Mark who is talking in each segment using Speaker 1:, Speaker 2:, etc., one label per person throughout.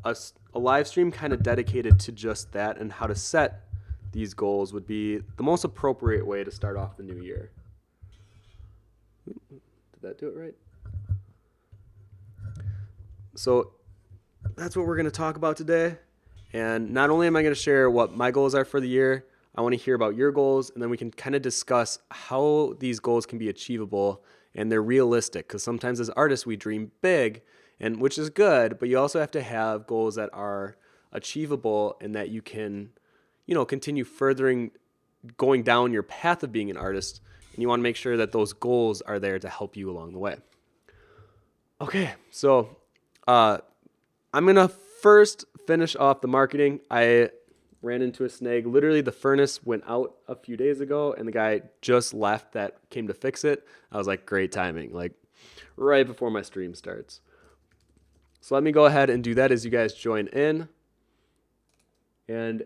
Speaker 1: a live stream kind of dedicated to just that, and how to set these goals would be the most appropriate way to start off the new year. Did that do it right? So that's what we're going to talk about today. And not only am I going to share what my goals are for the year, I want to hear about your goals, and then we can kind of discuss how these goals can be achievable and they're realistic. Because sometimes as artists, we dream big, and which is good, but you also have to have goals that are achievable and that you can, continue furthering going down your path of being an artist. And you want to make sure that those goals are there to help you along the way. Okay, so I'm going to first finish off the marketing. I ran into a snag. Literally, the furnace went out a few days ago, and the guy just left that came to fix it. I was like, great timing, like right before my stream starts. So let me go ahead and do that as you guys join in. And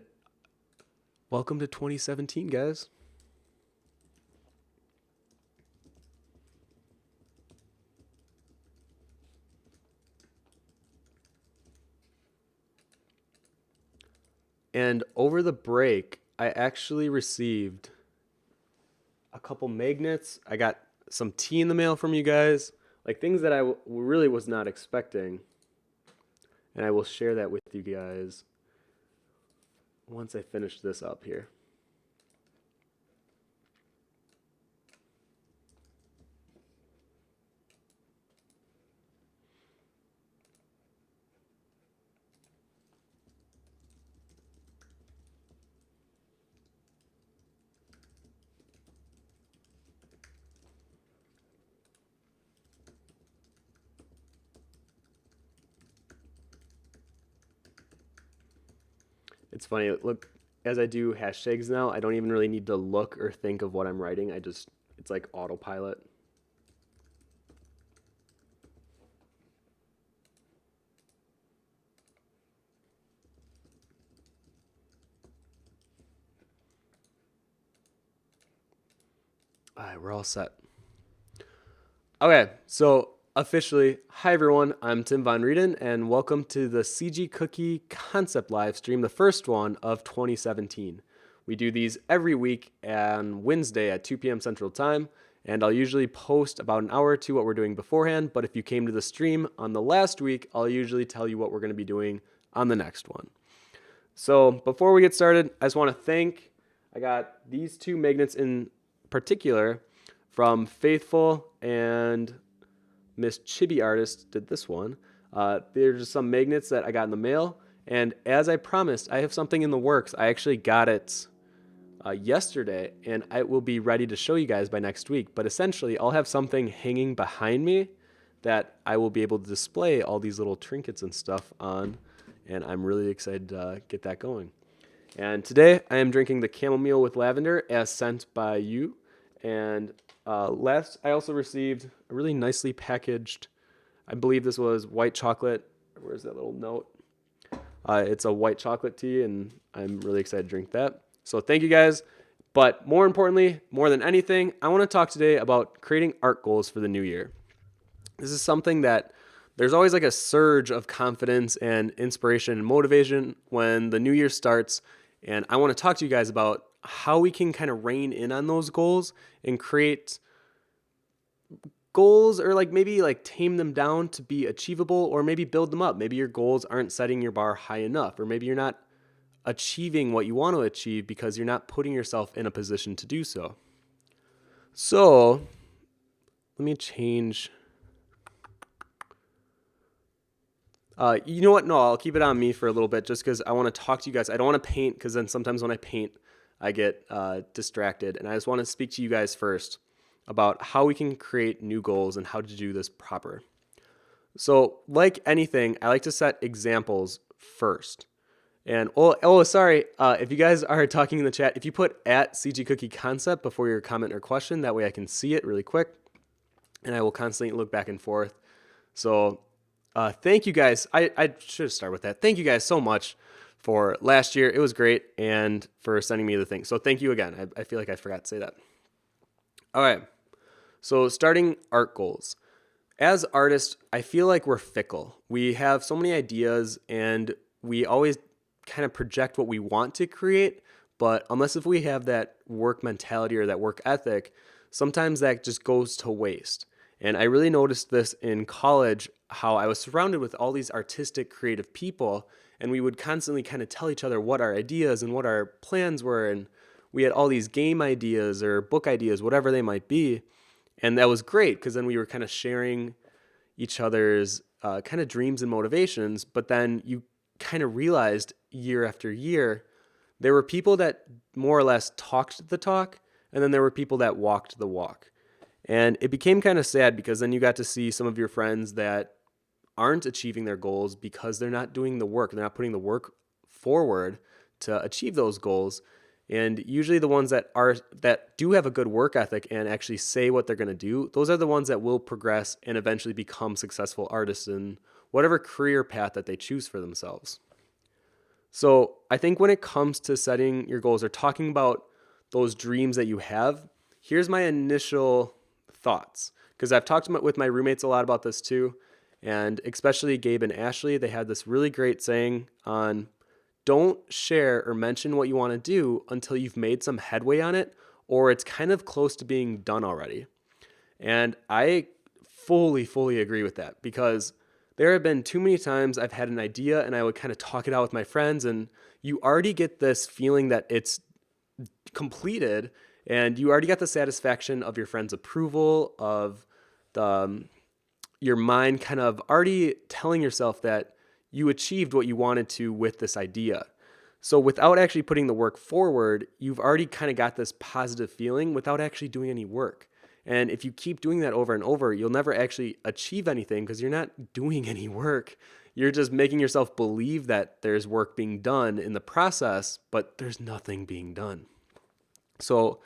Speaker 1: welcome to 2017, guys. And over the break, I actually received a couple magnets. I got some tea in the mail from you guys, like things that I really was not expecting. And I will share that with you guys once I finish this up here. It's funny, look, as I do hashtags now, I don't even really need to look or think of what I'm writing. It's like autopilot. All right, we're all set. Okay, so officially, hi everyone, I'm Tim Von Rieden, and welcome to the CG Cookie Concept Live Stream, the first one of 2017. We do these every week on Wednesday at 2 p.m. Central Time, and I'll usually post about an hour or two what we're doing beforehand, but if you came to the stream on the last week, I'll usually tell you what we're going to be doing on the next one. So before we get started, I just want to thank, I got these two magnets in particular from Faithful and Miss Chibi Artist did this one. They're just some magnets that I got in the mail. And as I promised, I have something in the works. I actually got it yesterday, and I will be ready to show you guys by next week. But essentially, I'll have something hanging behind me that I will be able to display all these little trinkets and stuff on. And I'm really excited to get that going. And today, I am drinking the chamomile with lavender as sent by you. And last, I also received a really nicely packaged, I believe this was white chocolate. Where's that little note? It's a white chocolate tea, and I'm really excited to drink that. So thank you guys. But more importantly, more than anything, I want to talk today about creating art goals for the new year. This is something that there's always like a surge of confidence and inspiration and motivation when the new year starts. And I want to talk to you guys about how we can kind of rein in on those goals and create goals, or maybe tame them down to be achievable, or maybe build them up. Maybe your goals aren't setting your bar high enough, or maybe you're not achieving what you want to achieve because you're not putting yourself in a position to do so. So let me change. You know what? No, I'll keep it on me for a little bit just because I want to talk to you guys. I don't want to paint because then sometimes when I paint, I get distracted. And I just want to speak to you guys first about how we can create new goals and how to do this proper. So like anything, I like to set examples first. And sorry, if you guys are talking in the chat, if you put at CG Cookie Concept before your comment or question, that way I can see it really quick. And I will constantly look back and forth. So thank you guys. I should start with that. Thank you guys so much for last year. It was great. And for sending me the thing. So thank you again. I feel like I forgot to say that. All right. So starting art goals. As artists, I feel like we're fickle. We have so many ideas and we always kind of project what we want to create, but unless if we have that work mentality or that work ethic, sometimes that just goes to waste. And I really noticed this in college, how I was surrounded with all these artistic, creative people, and we would constantly kind of tell each other what our ideas and what our plans were. And we had all these game ideas or book ideas, whatever they might be. And that was great because then we were kind of sharing each other's kind of dreams and motivations. But then you kind of realized year after year, there were people that more or less talked the talk, and then there were people that walked the walk. And it became kind of sad because then you got to see some of your friends that aren't achieving their goals because they're not doing the work. They're not putting the work forward to achieve those goals. And usually the ones that do have a good work ethic and actually say what they're going to do, those are the ones that will progress and eventually become successful artists in whatever career path that they choose for themselves. So I think when it comes to setting your goals or talking about those dreams that you have, here's my initial thoughts. Because I've talked with my roommates a lot about this too. And especially Gabe and Ashley, they had this really great saying on don't share or mention what you want to do until you've made some headway on it or it's kind of close to being done already. And I fully agree with that because there have been too many times I've had an idea and I would kind of talk it out with my friends, and you already get this feeling that it's completed and you already got the satisfaction of your friend's approval, of your mind kind of already telling yourself that you achieved what you wanted to with this idea. So without actually putting the work forward, you've already kind of got this positive feeling without actually doing any work. And if you keep doing that over and over, you'll never actually achieve anything because you're not doing any work. You're just making yourself believe that there's work being done in the process, but there's nothing being done. So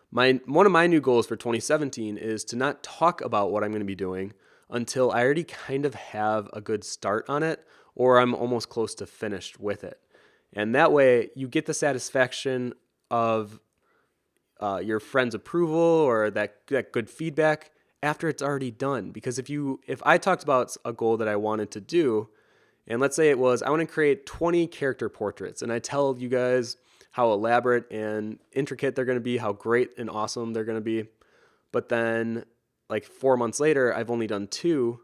Speaker 1: one of my new goals for 2017 is to not talk about what I'm going to be doing until I already kind of have a good start on it or I'm almost close to finished with it. And that way you get the satisfaction of your friend's approval or that good feedback after it's already done. Because if I talked about a goal that I wanted to do, and let's say it was, I want to create 20 character portraits, and I tell you guys how elaborate and intricate they're going to be, how great and awesome they're going to be. But then like 4 months later, I've only done 2,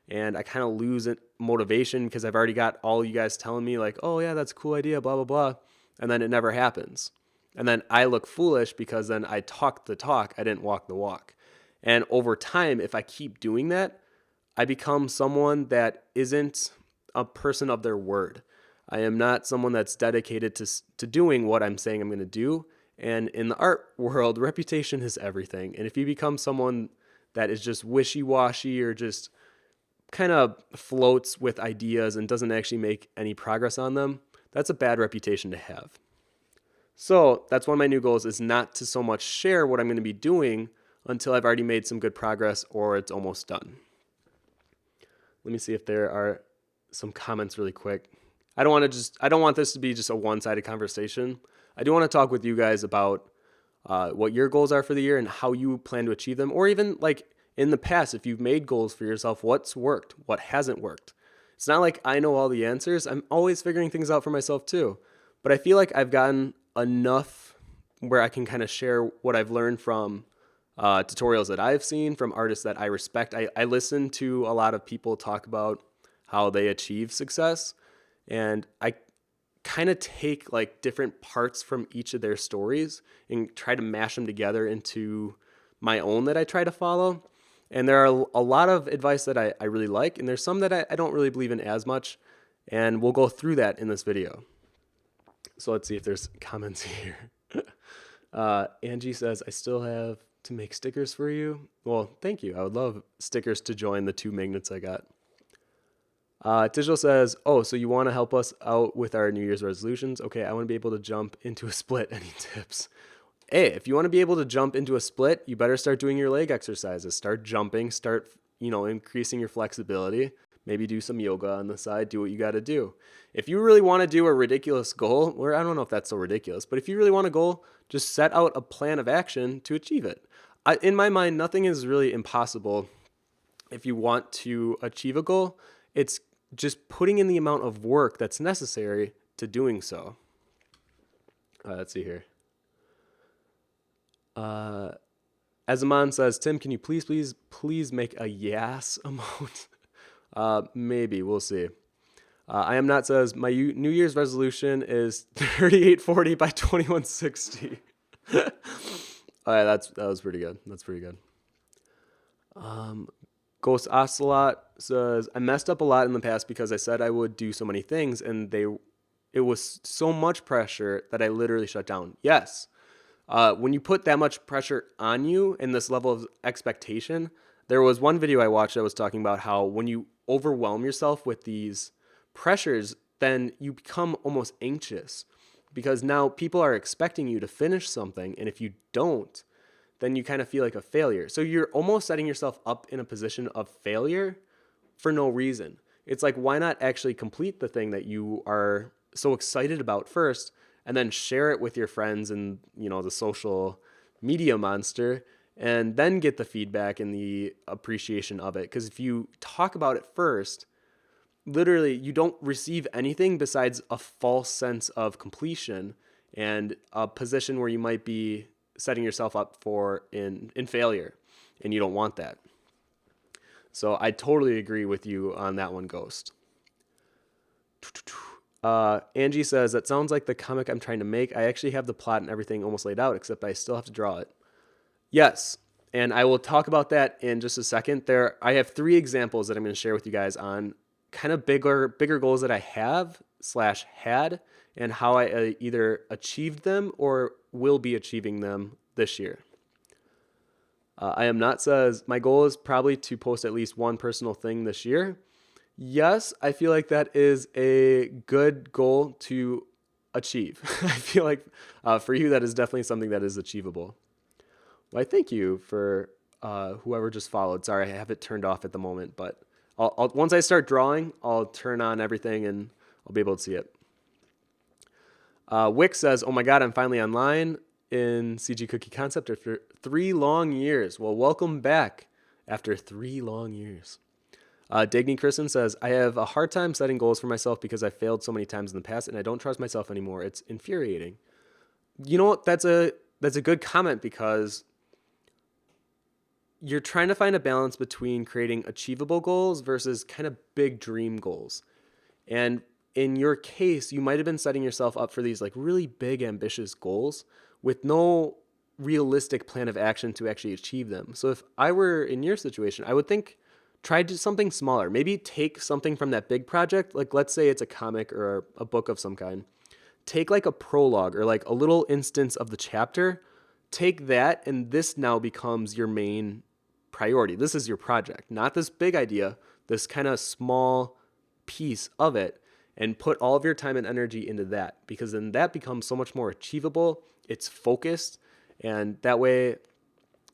Speaker 1: and I kind of lose motivation because I've already got all you guys telling me like, oh yeah, that's a cool idea, blah, blah, blah. And then it never happens. And then I look foolish because then I talked the talk, I didn't walk the walk. And over time, if I keep doing that, I become someone that isn't a person of their word. I am not someone that's dedicated to doing what I'm saying I'm going to do. And in the art world, reputation is everything. And if you become someone that is just wishy-washy or just kind of floats with ideas and doesn't actually make any progress on them, that's a bad reputation to have. So that's one of my new goals, is not to so much share what I'm going to be doing until I've already made some good progress or it's almost done. Let me see if there are some comments really quick. I don't want this to be just a one-sided conversation. I do want to talk with you guys about what your goals are for the year and how you plan to achieve them, or even like in the past, if you've made goals for yourself, what's worked, what hasn't worked. It's not like I know all the answers. I'm always figuring things out for myself too. But I feel like I've gotten enough where I can kind of share what I've learned from tutorials that I've seen from artists that I respect. I listen to a lot of people talk about how they achieve success, and I kind of take like different parts from each of their stories and try to mash them together into my own that I try to follow. And there are a lot of advice that I really like, and there's some that I don't really believe in as much, and we'll go through that in this video. So let's see if there's comments here. Angie says, I still have to make stickers for you. Well, thank you. I would love stickers to join the 2 magnets I got. Digital says, oh, so you want to help us out with our New Year's resolutions? Okay, I want to be able to jump into a split. Any tips? Hey, if you want to be able to jump into a split, you better start doing your leg exercises. Start jumping, start, increasing your flexibility. Maybe do some yoga on the side, do what you got to do. If you really want to do a ridiculous goal, or I don't know if that's so ridiculous, but if you really want a goal, just set out a plan of action to achieve it. In my mind, nothing is really impossible if you want to achieve a goal, it's just putting in the amount of work that's necessary to doing so. Let's see here. Azaman says, Tim, can you please make a yes emote? Maybe, we'll see. I am not says, my New Year's resolution is 3840 by 2160. All right, that was pretty good. That's pretty good. Ghost Ocelot says, I messed up a lot in the past because I said I would do so many things, and it was so much pressure that I literally shut down. Yes. When you put that much pressure on you and this level of expectation, there was one video I watched that was talking about how when you overwhelm yourself with these pressures, then you become almost anxious because now people are expecting you to finish something. And if you don't, then you kind of feel like a failure. So you're almost setting yourself up in a position of failure for no reason. It's like, why not actually complete the thing that you are so excited about first, and then share it with your friends and, the social media monster, and then get the feedback and the appreciation of it. Because if you talk about it first, literally you don't receive anything besides a false sense of completion and a position where you might be setting yourself up for in failure, and you don't want that. So I totally agree with you on that one, Ghost. Angie says, that sounds like the comic I'm trying to make. I actually have the plot and everything almost laid out, except I still have to draw it. Yes, and I will talk about that in just a second. I have 3 examples that I'm going to share with you guys on kind of bigger goals that I have / had, and how I either achieved them or will be achieving them this year. I am not says, my goal is probably to post at least one personal thing this year. Yes, I feel like that is a good goal to achieve. I feel like for you, that is definitely something that is achievable. Well, I thank you for whoever just followed. Sorry, I have it turned off at the moment, but I'll once I start drawing, I'll turn on everything and I'll be able to see it. Wick says, oh my God, I'm finally online in CG Cookie Concept after 3 long years. Well, welcome back after 3 long years. Dagny Kristen says, I have a hard time setting goals for myself because I failed so many times in the past and I don't trust myself anymore. It's infuriating. You know what? That's a good comment because you're trying to find a balance between creating achievable goals versus kind of big dream goals. And in your case, you might have been setting yourself up for these like really big, ambitious goals with no realistic plan of action to actually achieve them. So if I were in your situation, I would think, try to do something smaller. Maybe take something from that big project. Like let's say it's a comic or a book of some kind. Take like a prologue or like a little instance of the chapter. Take that, and this now becomes your main priority. This is your project, not this big idea, this kind of small piece of it, and put all of your time and energy into that, because then that becomes so much more achievable. It's focused, and that way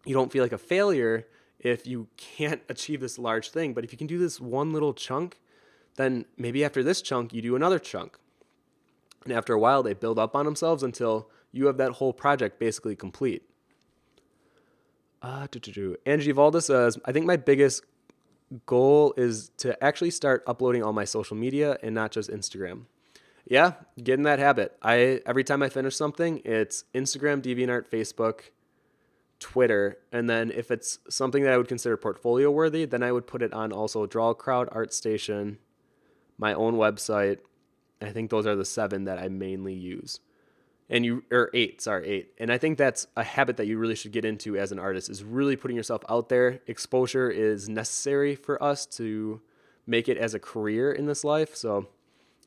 Speaker 1: you don't feel like a failure if you can't achieve this large thing. But if you can do this one little chunk, then maybe after this chunk, you do another chunk. And after a while, they build up on themselves until you have that whole project basically complete. Angie Valda says, I think my biggest goal is to actually start uploading all my social media and not just Instagram. Yeah, get in that habit. Every time I finish something, it's Instagram, DeviantArt, Facebook, Twitter, and then if it's something that I would consider portfolio worthy, then I would put it on also DrawCrowd, ArtStation, my own website. I think those are the 7 that I mainly use. And 8. And I think that's a habit that you really should get into as an artist, is really putting yourself out there. Exposure is necessary for us to make it as a career in this life. So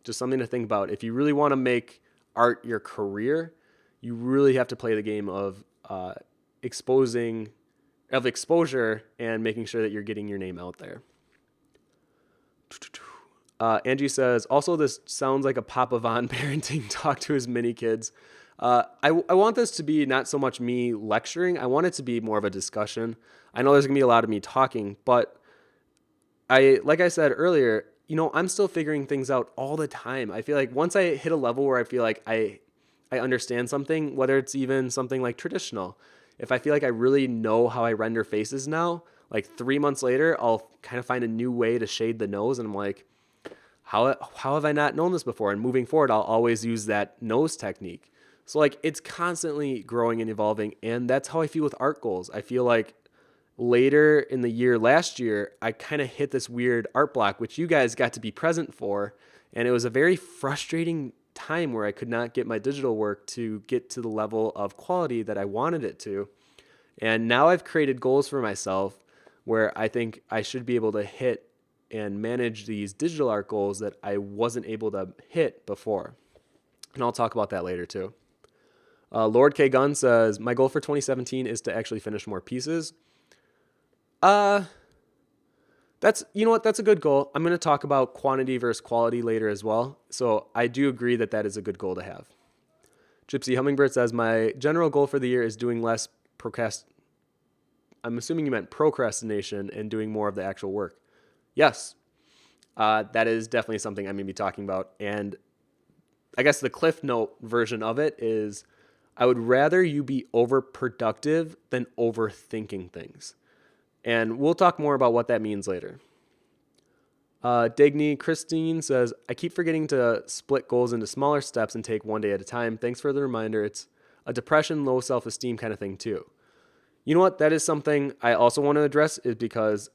Speaker 1: just something to think about. If you really want to make art your career, you really have to play the game of exposure and making sure that you're getting your name out there. Angie says, also, this sounds like a Papa Von parenting talk to his mini kids. I want this to be not so much me lecturing. I want it to be more of a discussion. I know there's going to be a lot of me talking, but like I said earlier, I'm still figuring things out all the time. I feel like once I hit a level where I feel like I understand something, whether it's even something like traditional, if I feel like I really know how I render faces now, like 3 months later, I'll kind of find a new way to shade the nose. And I'm like, how have I not known this before? And moving forward, I'll always use that nose technique. So like it's constantly growing and evolving. And that's how I feel with art goals. I feel like later in the year, last year, I kind of hit this weird art block, which you guys got to be present for. And it was a very frustrating time where I could not get my digital work to get to the level of quality that I wanted it to. And now I've created goals for myself where I think I should be able to hit and manage these digital art goals that I wasn't able to hit before. And I'll talk about that later too. Lord K. Gunn says, my goal for 2017 is to actually finish more pieces. That's a good goal. I'm going to talk about quantity versus quality later as well. So I do agree that that is a good goal to have. Gypsy Hummingbird says, my general goal for the year is doing less I'm assuming you meant procrastination and doing more of the actual work. Yes, that is definitely something I'm going to be talking about. And I guess the Cliff Note version of it is I would rather you be overproductive than overthinking things. And we'll talk more about what that means later. Digny Christine says, I keep forgetting to split goals into smaller steps and take one day at a time. Thanks for the reminder. It's a depression, low self-esteem kind of thing too. You know what? That is something I also want to address is because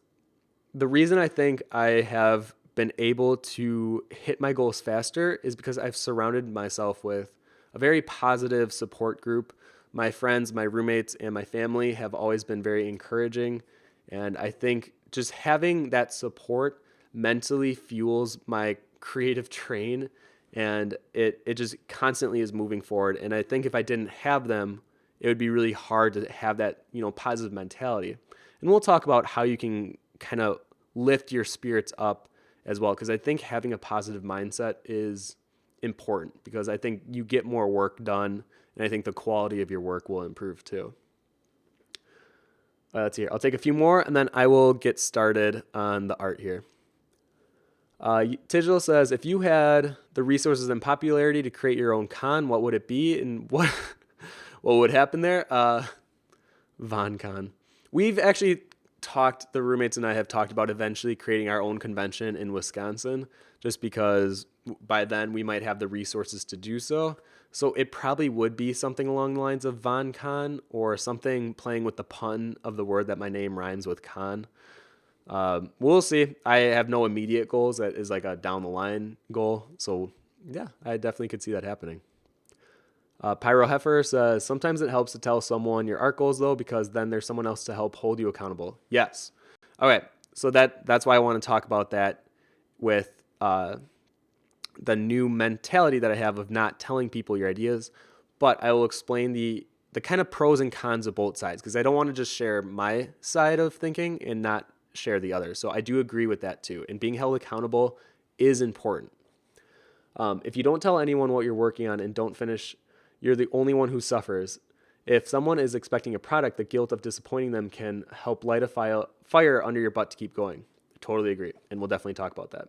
Speaker 1: the reason I think I have been able to hit my goals faster is because I've surrounded myself with a very positive support group. My friends, my roommates, and my family have always been very encouraging. And I think just having that support mentally fuels my creative train, and it just constantly is moving forward. And I think if I didn't have them, it would be really hard to have that, positive mentality. And we'll talk about how you can kind of lift your spirits up as well, because I think having a positive mindset is important because I think you get more work done, and I think the quality of your work will improve too. Let's see here. I'll take a few more, and then I will get started on the art here. Tigil says, if you had the resources and popularity to create your own con, what would it be, and what would happen there? VonCon. We've actually the roommates and I have talked about eventually creating our own convention in Wisconsin, just because by then we might have the resources to do so. So it probably would be something along the lines of VonCon, or something playing with the pun of the word that my name rhymes with con. We'll see. I have no immediate goals. That is like a down the line goal. So yeah, I definitely could see that happening. Pyro Heifer says, sometimes it helps to tell someone your art goals though, because then there's someone else to help hold you accountable. Yes. Okay. So that's why I want to talk about that with, the new mentality that I have of not telling people your ideas, but I will explain the kind of pros and cons of both sides, because I don't want to just share my side of thinking and not share the other. So I do agree with that too. And being held accountable is important. If you don't tell anyone what you're working on and don't finish, you're the only one who suffers. If someone is expecting a product, the guilt of disappointing them can help light a fire under your butt to keep going. I totally agree. And we'll definitely talk about that.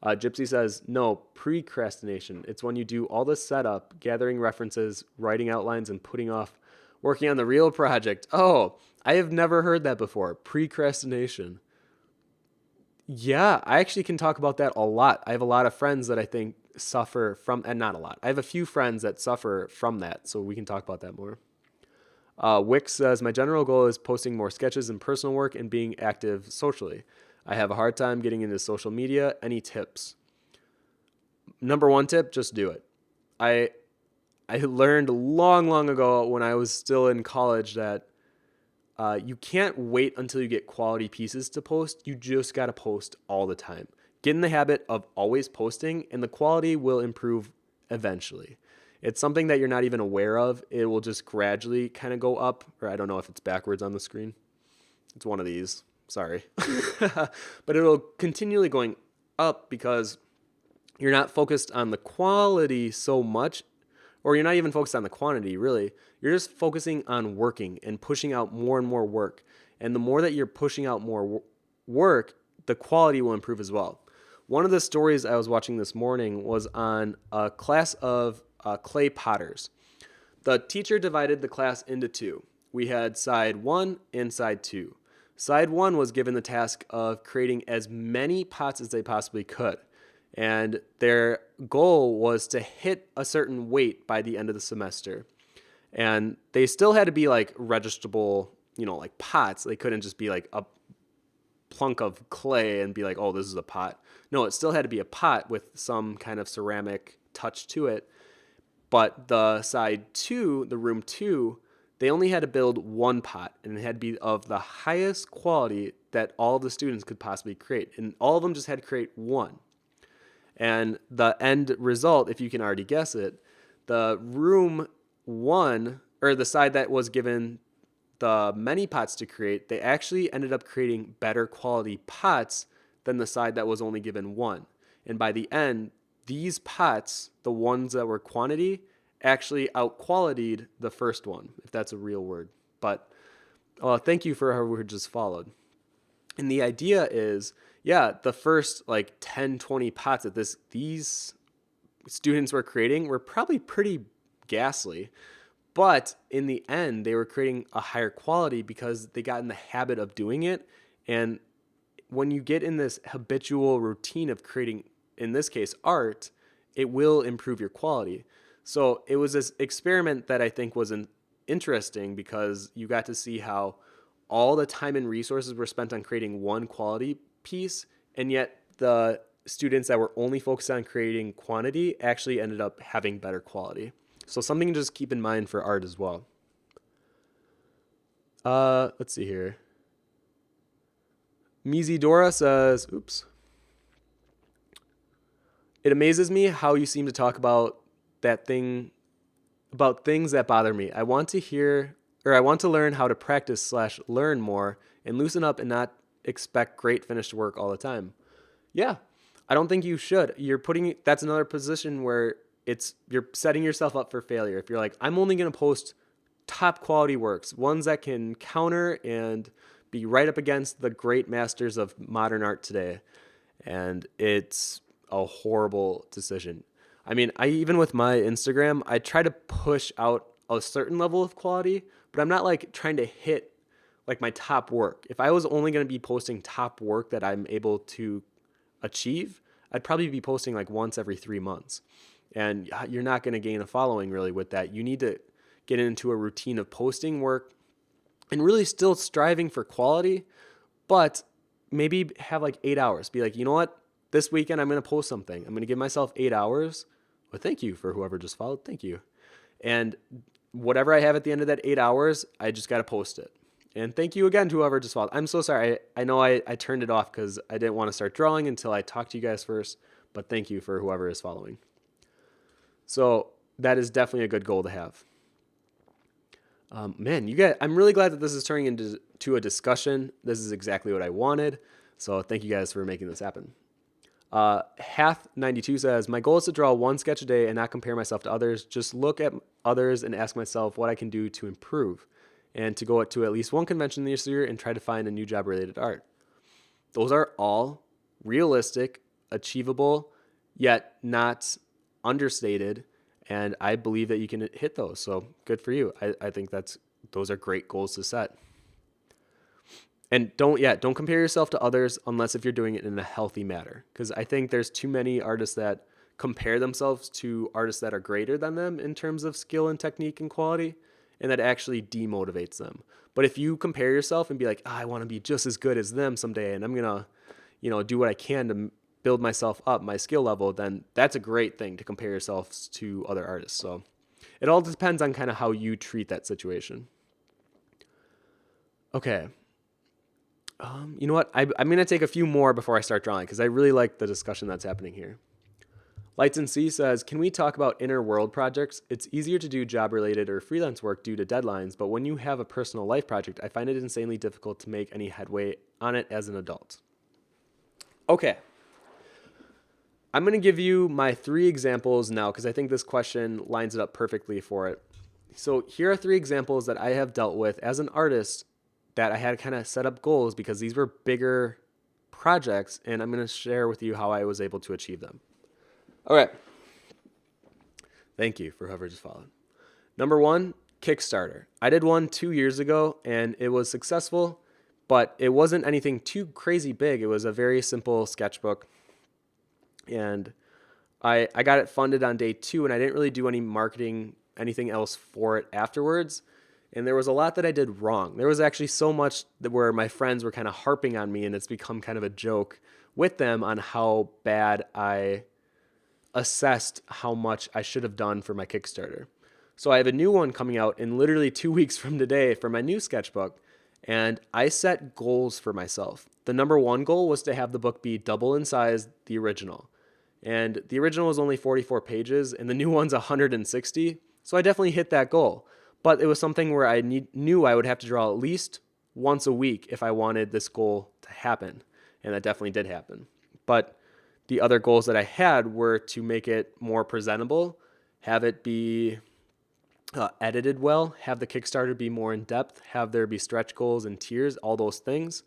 Speaker 1: Gypsy says, no, precrastination. It's when you do all the setup, gathering references, writing outlines, and putting off working on the real project. Oh, I have never heard that before. Precrastination. Yeah, I actually can talk about that a lot. I have a lot of friends that I think suffer from, and not a lot. I have a few friends that suffer from that, so we can talk about that more. Wix says, my general goal is posting more sketches and personal work and being active socially. I have a hard time getting into social media. Any tips? Number one tip, just do it. I learned long ago when I was still in college that you can't wait until you get quality pieces to post. You just got to post all the time. Get in the habit of always posting, and the quality will improve eventually. It's something that you're not even aware of. It will just gradually kind of go up, or I don't know if it's backwards on the screen. It's one of these. Sorry. But it'll continually going up because you're not focused on the quality so much, or you're not even focused on the quantity, really. You're just focusing on working and pushing out more and more work. And the more that you're pushing out more work, the quality will improve as well. One of the stories I was watching this morning was on a class of clay potters. The teacher divided the class into two. We had side 1 and side 2. Side 1 was given the task of creating as many pots as they possibly could. And their goal was to hit a certain weight by the end of the semester. And they still had to be like registrable, like pots. They couldn't just be like a plunk of clay and be like, oh, this is a pot. No, it still had to be a pot with some kind of ceramic touch to it. But the side 2, the room 2, they only had to build one pot, and it had to be of the highest quality that all of the students could possibly create. And all of them just had to create one. And the end result, if you can already guess it, the room 1, or the side that was given the many pots to create, they actually ended up creating better quality pots than the side that was only given one. And by the end, these pots, the ones that were quantity, actually outqualitied the first one, if that's a real word. But thank you for whoever just followed. And the idea is, the first like 10, 20 pots that these students were creating were probably pretty ghastly. But in the end, they were creating a higher quality because they got in the habit of doing it. And when you get in this habitual routine of creating, in this case, art, it will improve your quality. So it was this experiment that I think was interesting because you got to see how all the time and resources were spent on creating one quality piece, and yet the students that were only focused on creating quantity actually ended up having better quality. So something to just keep in mind for art as well. Let's see here. Mizidora says, it amazes me how you seem to talk about things that bother me. I want to learn how to practice/learn more and loosen up and not expect great finished work all the time. Yeah, I don't think you should. That's another position where you're setting yourself up for failure. If you're like, I'm only going to post top quality works, ones that can counter and be right up against the great masters of modern art today. And it's a horrible decision. I mean, even with my Instagram, I try to push out a certain level of quality, but I'm not like trying to hit like my top work. If I was only going to be posting top work that I'm able to achieve, I'd probably be posting like once every 3 months. And you're not going to gain a following really with that. You need to get into a routine of posting work and really still striving for quality, but maybe have like 8 hours. Be like, you know what? This weekend I'm going to post something. I'm going to give myself 8 hours. Well, thank you for whoever just followed. Thank you. And whatever I have at the end of that 8 hours, I just got to post it. And thank you again to whoever just followed. I'm so sorry. I know I turned it off because I didn't want to start drawing until I talked to you guys first. But thank you for whoever is following. So that is definitely a good goal to have. I'm really glad that this is turning into a discussion. This is exactly what I wanted. So thank you guys for making this happen. Hath92 says, my goal is to draw one sketch a day and not compare myself to others. Just look at others and ask myself what I can do to improve, and to go to at least one convention this year and try to find a new job related art. Those are all realistic, achievable, yet not understated. And I believe that you can hit those. So good for you. I think those are great goals to set. And don't compare yourself to others unless if you're doing it in a healthy manner. Because I think there's too many artists that compare themselves to artists that are greater than them in terms of skill and technique and quality, and that actually demotivates them. But if you compare yourself and be like, I want to be just as good as them someday, and I'm going to, do what I can to build myself up, my skill level, then that's a great thing to compare yourselves to other artists. So it all depends on kind of how you treat that situation. Okay. You know what? I'm going to take a few more before I start drawing because I really like the discussion that's happening here. Lights and C says, can we talk about inner world projects? It's easier to do job-related or freelance work due to deadlines, but when you have a personal life project, I find it insanely difficult to make any headway on it as an adult. Okay. I'm going to give you my 3 examples now because I think this question lines it up perfectly for it. So here are 3 examples that I have dealt with as an artist that I had to kind of set up goals because these were bigger projects, and I'm going to share with you how I was able to achieve them. Okay. Thank you for whoever just followed. Number 1, Kickstarter. I did one 2 years ago, and it was successful, but it wasn't anything too crazy big. It was a very simple sketchbook. And I got it funded on day 2, and I didn't really do any marketing, anything else for it afterwards. And there was a lot that I did wrong. There was actually so much that where my friends were kind of harping on me, and it's become kind of a joke with them on how bad I assessed how much I should have done for my Kickstarter. So I have a new one coming out in literally 2 weeks from today for my new sketchbook, and I set goals for myself. The number 1 goal was to have the book be double in size the original. And the original was only 44 pages, and the new one's 160. So I definitely hit that goal. But it was something where I knew I would have to draw at least once a week if I wanted this goal to happen. And that definitely did happen. But the other goals that I had were to make it more presentable, have it be edited well, have the Kickstarter be more in depth, have there be stretch goals and tiers, all those things.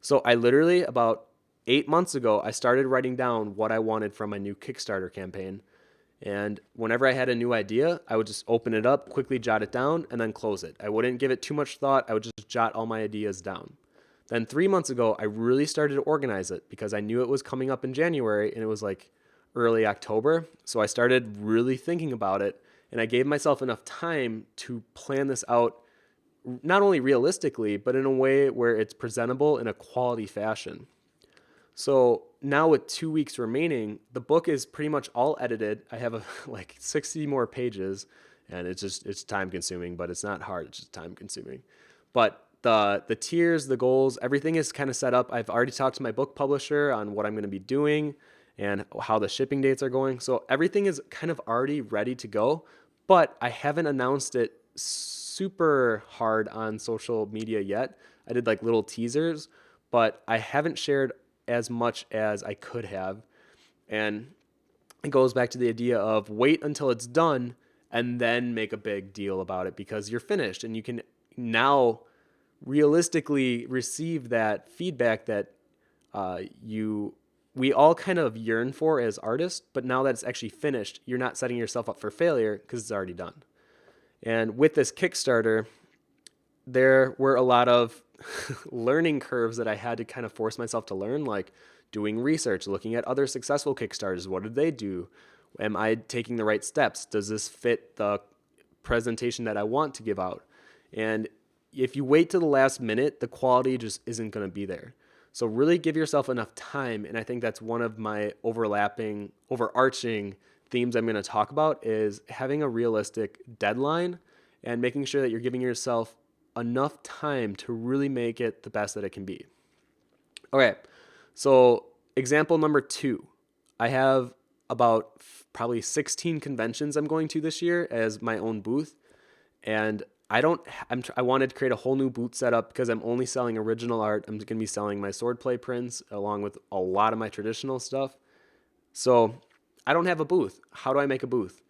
Speaker 1: So I literally, about 8 months ago, I started writing down what I wanted from my new Kickstarter campaign. And whenever I had a new idea, I would just open it up, quickly jot it down, and then close it. I wouldn't give it too much thought. I would just jot all my ideas down. Then 3 months ago, I really started to organize it because I knew it was coming up in January, and it was like early October. So I started really thinking about it, and I gave myself enough time to plan this out, not only realistically, but in a way where it's presentable in a quality fashion. So now with 2 weeks remaining, the book is pretty much all edited. I have like 60 more pages, and it's time consuming, but it's not hard. It's just time consuming. But the tiers, the goals, everything is kind of set up. I've already talked to my book publisher on what I'm going to be doing and how the shipping dates are going. So everything is kind of already ready to go, but I haven't announced it super hard on social media yet. I did like little teasers, but I haven't shared as much as I could have. And it goes back to the idea of wait until it's done and then make a big deal about it, because you're finished and you can now realistically receive that feedback that we all kind of yearn for as artists. But now that it's actually finished, you're not setting yourself up for failure because it's already done. And with this Kickstarter, there were a lot of learning curves that I had to kind of force myself to learn, like doing research, looking at other successful Kickstarters. What did they do? Am I taking the right steps? Does this fit the presentation that I want to give out? And if you wait to the last minute, the quality just isn't going to be there. So really give yourself enough time. And I think that's one of my overarching themes I'm going to talk about, is having a realistic deadline and making sure that you're giving yourself enough time to really make it the best that it can be. Okay, so example number 2. I have about probably 16 conventions I'm going to this year as my own booth. And I wanted to create a whole new booth setup because I'm only selling original art. I'm going to be selling my swordplay prints along with a lot of my traditional stuff. So I don't have a booth. How do I make a booth?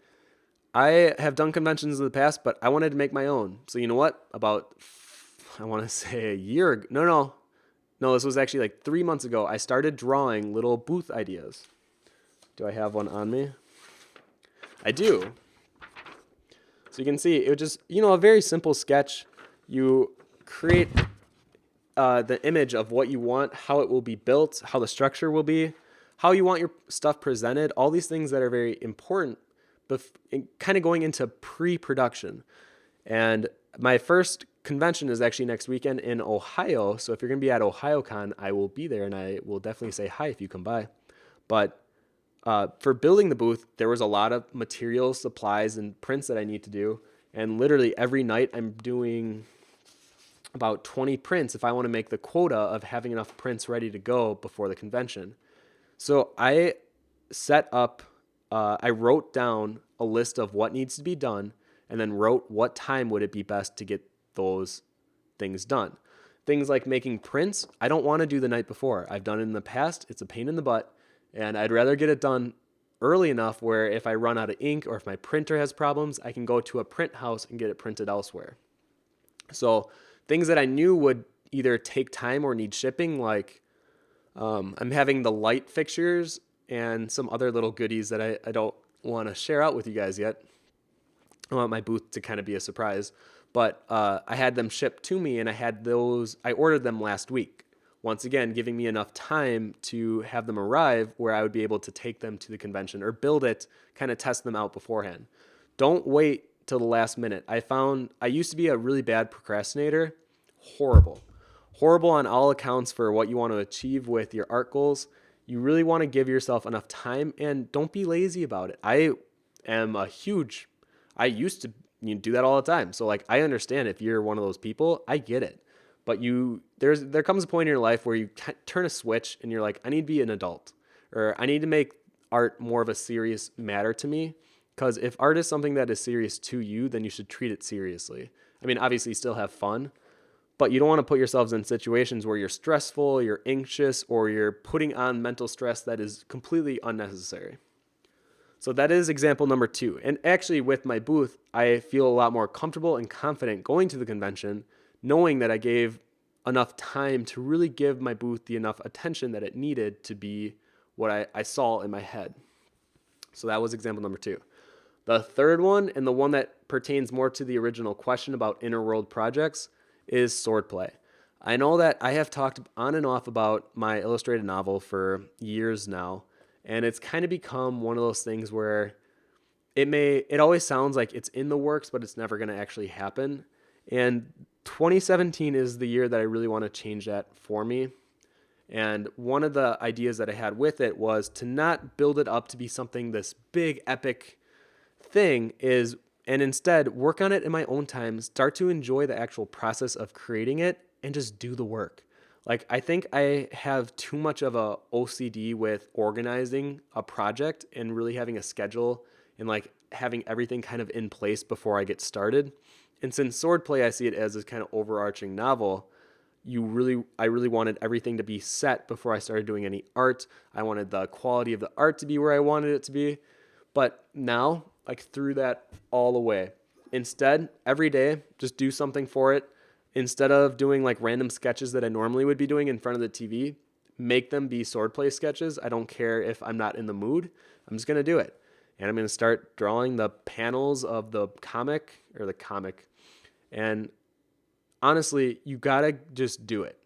Speaker 1: I have done conventions in the past, but I wanted to make my own. So you know what? About, I want to say a year ago. No, this was actually like 3 months ago. I started drawing little booth ideas. Do I have one on me? I do. So you can see it was just, a very simple sketch. You create the image of what you want, how it will be built, how the structure will be, how you want your stuff presented, all these things that are very important, kind of going into pre-production. And my first convention is actually next weekend in Ohio. So if you're going to be at OhioCon, I will be there, and I will definitely say hi if you come by. But for building the booth, there was a lot of materials, supplies, and prints that I need to do. And literally every night I'm doing about 20 prints if I want to make the quota of having enough prints ready to go before the convention. So I wrote down a list of what needs to be done, and then wrote what time would it be best to get those things done. Things like making prints, I don't want to do the night before. I've done it in the past. It's a pain in the butt. And I'd rather get it done early enough where if I run out of ink or if my printer has problems, I can go to a print house and get it printed elsewhere. So things that I knew would either take time or need shipping, like I'm having the light fixtures and some other little goodies that I don't want to share out with you guys yet. I want my booth to kind of be a surprise. But I had them shipped to me, and I ordered them last week. Once again, giving me enough time to have them arrive where I would be able to take them to the convention or build it, kind of test them out beforehand. Don't wait till the last minute. I found I used to be a really bad procrastinator. Horrible. Horrible on all accounts for what you want to achieve with your art goals. You really want to give yourself enough time and don't be lazy about it. Am a huge, I used to do that all the time. So like I understand if you're one of those people, I get it. But there comes a point in your life where you turn a switch and you're like, I need to be an adult, or I need to make art more of a serious matter to me. Because if art is something that is serious to you, then you should treat it seriously. I mean, obviously still have fun, but you don't want to put yourselves in situations where you're stressful, you're anxious, or you're putting on mental stress that is completely unnecessary. So that is example number 2. And actually with my booth, I feel a lot more comfortable and confident going to the convention, knowing that I gave enough time to really give my booth the enough attention that it needed to be what I saw in my head. So that was example number 2. The third one, and the one that pertains more to the original question about inner world projects, is swordplay. I know that I have talked on and off about my illustrated novel for years now, and it's kind of become one of those things where it always sounds like it's in the works, but it's never going to actually happen. And 2017 is the year that I really want to change that for me. And one of the ideas that I had with it was to not build it up to be something this big epic thing and instead work on it in my own time, start to enjoy the actual process of creating it and just do the work. Like I think I have too much of a OCD with organizing a project and really having a schedule and like having everything kind of in place before I get started. And since swordplay, I see it as this kind of overarching novel. I really wanted everything to be set before I started doing any art. I wanted the quality of the art to be where I wanted it to be. But now, like threw that all away. Instead, every day, just do something for it. Instead of doing like random sketches that I normally would be doing in front of the TV, make them be swordplay sketches. I don't care if I'm not in the mood. I'm just going to do it. And I'm going to start drawing the panels of the comic. And honestly, you got to just do it.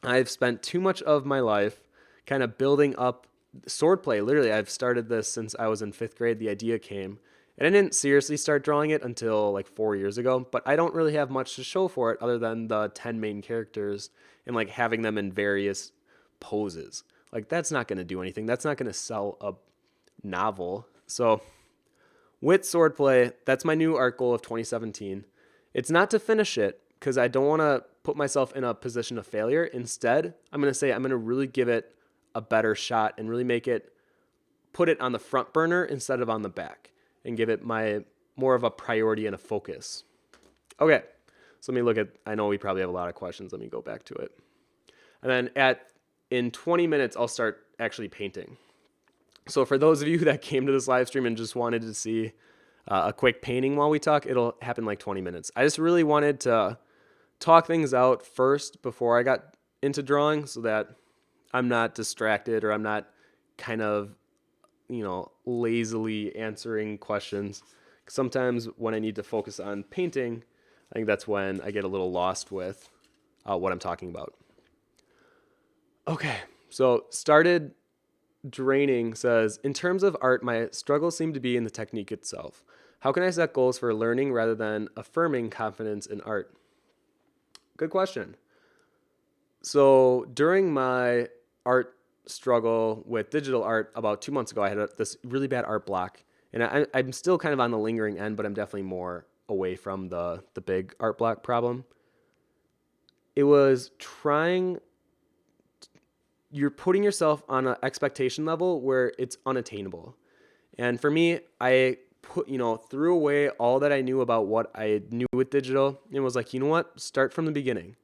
Speaker 1: I've spent too much of my life kind of building up swordplay. Literally, I've started this since I was in 5th grade. The idea came. And I didn't seriously start drawing it until like 4 years ago, but I don't really have much to show for it other than the 10 main characters and like having them in various poses. Like that's not going to do anything. That's not going to sell a novel. So with swordplay, that's my new art goal of 2017. It's not to finish it because I don't want to put myself in a position of failure. Instead, I'm going to really give it a better shot and really put it on the front burner instead of on the back, and give it more of a priority and a focus. Okay, so I know we probably have a lot of questions. Let me go back to it. And then in 20 minutes, I'll start actually painting. So for those of you that came to this live stream and just wanted to see a quick painting while we talk, it'll happen like 20 minutes. I just really wanted to talk things out first before I got into drawing so that I'm not distracted or I'm not kind of lazily answering questions. Sometimes when I need to focus on painting, I think that's when I get a little lost with what I'm talking about. Okay, so started draining says, in terms of art, my struggles seem to be in the technique itself. How can I set goals for learning rather than affirming confidence in art? Good question. So during my art struggle with digital art about 2 months ago, I had this really bad art block, and I'm still kind of on the lingering end, but I'm definitely more away from the big art block problem. It was you're putting yourself on an expectation level where it's unattainable. And for me, I threw away all that I knew about what I knew with digital and was like, you know what, start from the beginning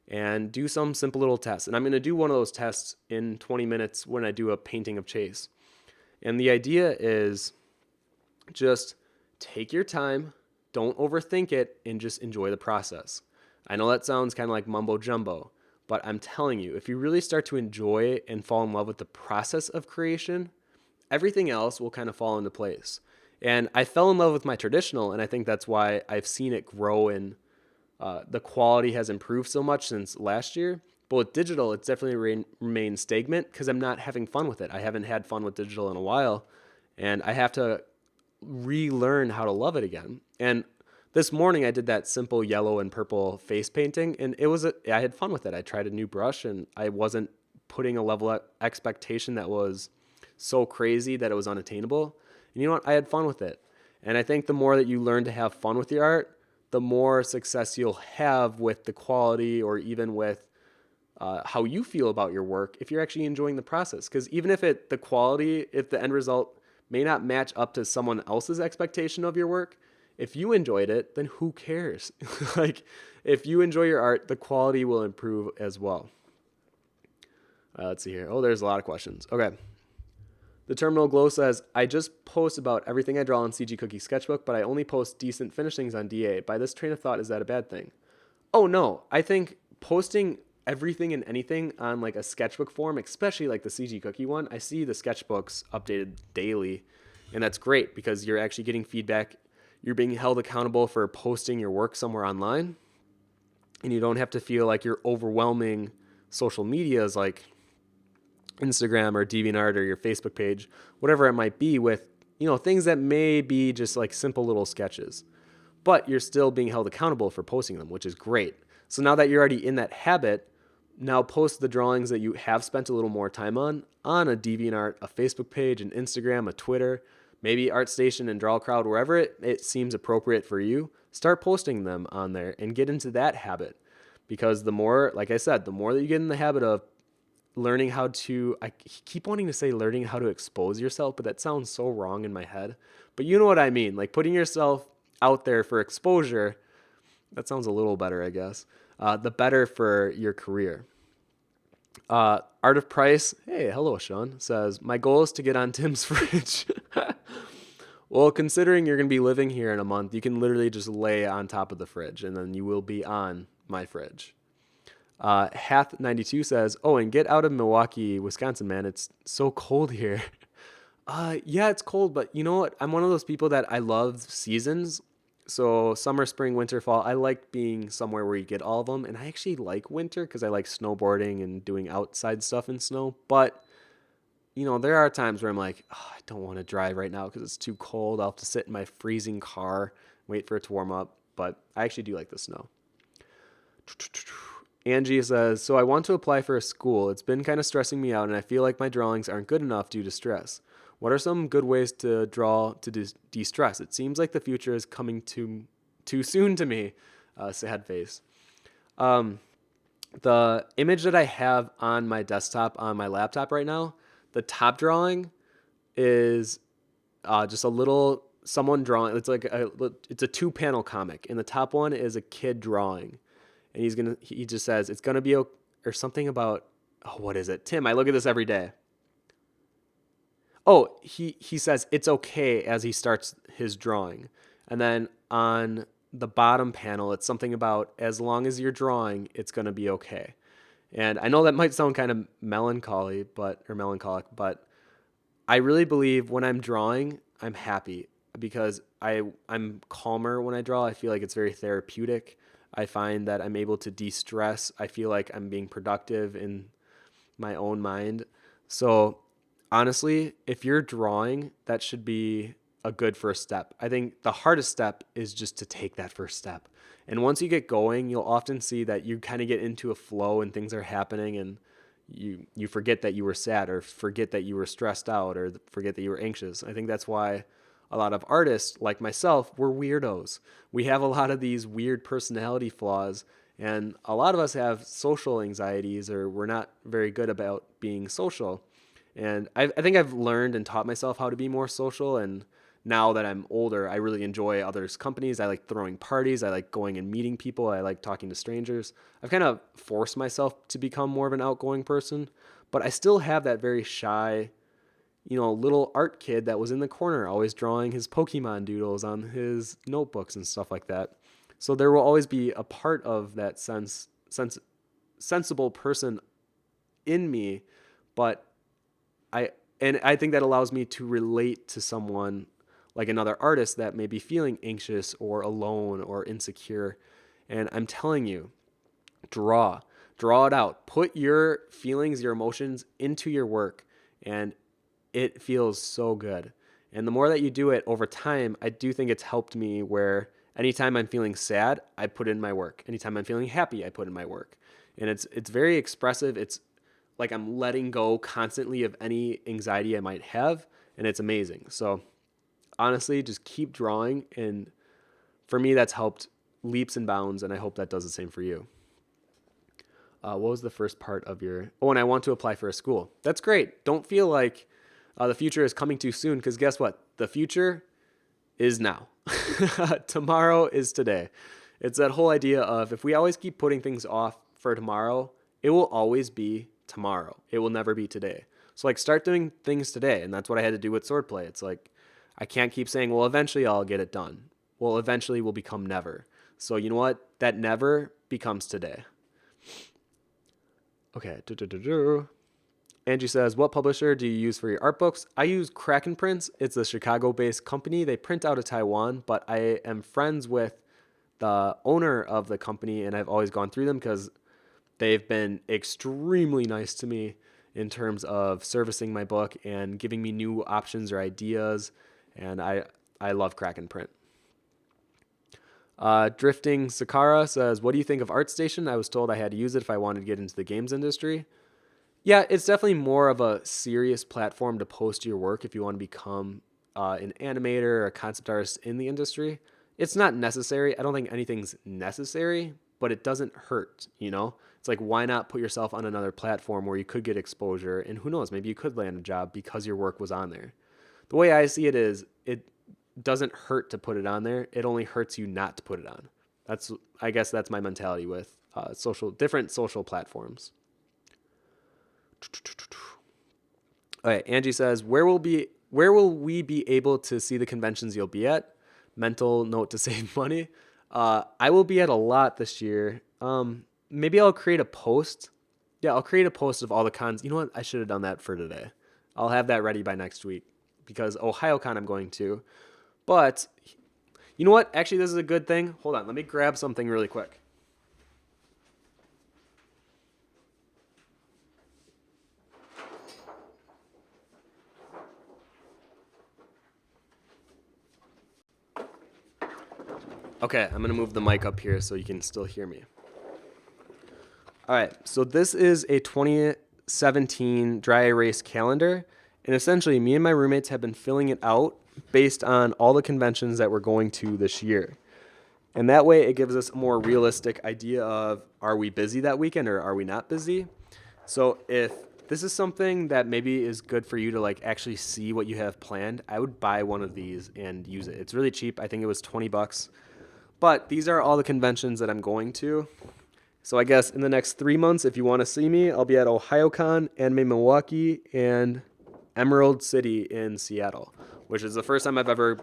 Speaker 1: and do some simple little tests. And I'm going to do one of those tests in 20 minutes when I do a painting of Chase. And the idea is just take your time, don't overthink it, and just enjoy the process. I know that sounds kind of like mumbo jumbo, but I'm telling you, if you really start to enjoy and fall in love with the process of creation, everything else will kind of fall into place. And I fell in love with my traditional, and I think that's why I've seen it grow, and the quality has improved so much since last year. But with digital, it's definitely remained stagnant because I'm not having fun with it. I haven't had fun with digital in a while, and I have to relearn how to love it again. And this morning I did that simple yellow and purple face painting, and I had fun with it. I tried a new brush, and I wasn't putting a level of expectation that was so crazy that it was unattainable. And you know what? I had fun with it. And I think the more that you learn to have fun with your art, the more success you'll have with the quality, or even with how you feel about your work if you're actually enjoying the process. Because even if if the end result may not match up to someone else's expectation of your work, if you enjoyed it, then who cares? Like, if you enjoy your art, the quality will improve as well. Let's see here. Oh, there's a lot of questions. Okay. The Terminal Glow says, I just post about everything I draw on CG Cookie Sketchbook, but I only post decent finishings on DA. By this train of thought, is that a bad thing? Oh, no. I think posting everything and anything on like a sketchbook form, especially like the CG Cookie one, I see the sketchbooks updated daily, and that's great because you're actually getting feedback. You're being held accountable for posting your work somewhere online, and you don't have to feel like you're overwhelming social medias like Instagram or DeviantArt or your Facebook page, whatever it might be, with, you know, things that may be just like simple little sketches. But you're still being held accountable for posting them, which is great. So now that you're already in that habit, now post the drawings that you have spent a little more time on a DeviantArt, a Facebook page, an Instagram, a Twitter, maybe ArtStation and DrawCrowd, wherever it seems appropriate for you. Start posting them on there and get into that habit. Because the more, like I said, the more that you get in the habit of learning how to, I keep wanting to say learning how to expose yourself, but that sounds so wrong in my head. But you know what I mean, like putting yourself out there for exposure. That sounds a little better, I guess. The better for your career. Art of Price, hey, hello, Sean, says, my goal is to get on Tim's fridge. Well, considering you're going to be living here in a month, you can literally just lay on top of the fridge, and then you will be on my fridge. Hath92 says, oh, and get out of Milwaukee, Wisconsin, man. It's so cold here. Yeah, it's cold, but you know what? I'm one of those people that I love seasons. So summer, spring, winter, fall, I like being somewhere where you get all of them. And I actually like winter because I like snowboarding and doing outside stuff in snow. But, you know, there are times where I'm like, oh, I don't want to drive right now because it's too cold. I'll have to sit in my freezing car, wait for it to warm up. But I actually do like the snow. Angie says, so I want to apply for a school. It's been kind of stressing me out, and I feel like my drawings aren't good enough due to stress. What are some good ways to draw to de-stress? It seems like the future is coming too soon to me. Sad face. The image that I have on my desktop, on my laptop right now, the top drawing is just a little someone drawing. It's like it's a 2-panel comic, and the top one is a kid drawing, and he just says it's gonna be or something about, oh, what is it? Tim, I look at this every day. Oh, he says it's okay as he starts his drawing. And then on the bottom panel, it's something about as long as you're drawing, it's going to be okay. And I know that might sound kind of melancholic, but I really believe when I'm drawing, I'm happy because I'm calmer when I draw. I feel like it's very therapeutic. I find that I'm able to de-stress. I feel like I'm being productive in my own mind. So honestly, if you're drawing, that should be a good first step. I think the hardest step is just to take that first step. And once you get going, you'll often see that you kind of get into a flow and things are happening, and you forget that you were sad, or forget that you were stressed out, or forget that you were anxious. I think that's why a lot of artists like myself, we're weirdos. We have a lot of these weird personality flaws, and a lot of us have social anxieties, or we're not very good about being social. And I think I've learned and taught myself how to be more social. And now that I'm older, I really enjoy others' companies. I like throwing parties. I like going and meeting people. I like talking to strangers. I've kind of forced myself to become more of an outgoing person, but I still have that very shy, little art kid that was in the corner, always drawing his Pokemon doodles on his notebooks and stuff like that. So there will always be a part of that sensible person in me, but I think that allows me to relate to someone like another artist that may be feeling anxious or alone or insecure. And I'm telling you, draw it out, put your feelings, your emotions into your work, and it feels so good. And the more that you do it over time, I do think it's helped me where anytime I'm feeling sad, I put in my work. Anytime I'm feeling happy, I put in my work. And it's very expressive. It's like I'm letting go constantly of any anxiety I might have, and it's amazing. So honestly, just keep drawing, and for me that's helped leaps and bounds, and I hope that does the same for you. What was the first part of your? Oh, and I want to apply for a school. That's great. Don't feel like the future is coming too soon, because guess what? The future is now. Tomorrow is today. It's that whole idea of if we always keep putting things off for tomorrow, it will always be tomorrow. It will never be today. So like start doing things today. And that's what I had to do with swordplay. It's like I can't keep saying, well, eventually I'll get it done. Well, eventually will become never. So you know what? That never becomes today. Okay. Angie says, what publisher do you use for your art books? I use Kraken Prints. It's a Chicago-based company. They print out of Taiwan, but I am friends with the owner of the company, and I've always gone through them because they've been extremely nice to me in terms of servicing my book and giving me new options or ideas, and I love Kraken Print. Drifting Sakara says, what do you think of ArtStation? I was told I had to use it if I wanted to get into the games industry. Yeah, it's definitely more of a serious platform to post your work if you want to become an animator or a concept artist in the industry. It's not necessary. I don't think anything's necessary, but it doesn't hurt, you know? It's like, why not put yourself on another platform where you could get exposure, and who knows, maybe you could land a job because your work was on there. The way I see it is, it doesn't hurt to put it on there. It only hurts you not to put it on. I guess that's my mentality with different social platforms. All right, Angie says, where will we be able to see the conventions you'll be at? Mental note to save money. I will be at a lot this year. Maybe I'll create a post. Yeah, I'll create a post of all the cons. You know what? I should have done that for today. I'll have that ready by next week because OhioCon I'm going to. But you know what? Actually, this is a good thing. Hold on. Let me grab something really quick. Okay, I'm going to move the mic up here so you can still hear me. All right, so this is a 2017 dry erase calendar, and essentially me and my roommates have been filling it out based on all the conventions that we're going to this year. And that way it gives us a more realistic idea of, are we busy that weekend or are we not busy? So if this is something that maybe is good for you to like actually see what you have planned, I would buy one of these and use it. It's really cheap. I think it was $20. But these are all the conventions that I'm going to. So I guess in the next 3 months, if you want to see me, I'll be at OhioCon, Anime Milwaukee, and Emerald City in Seattle, which is the first time I've ever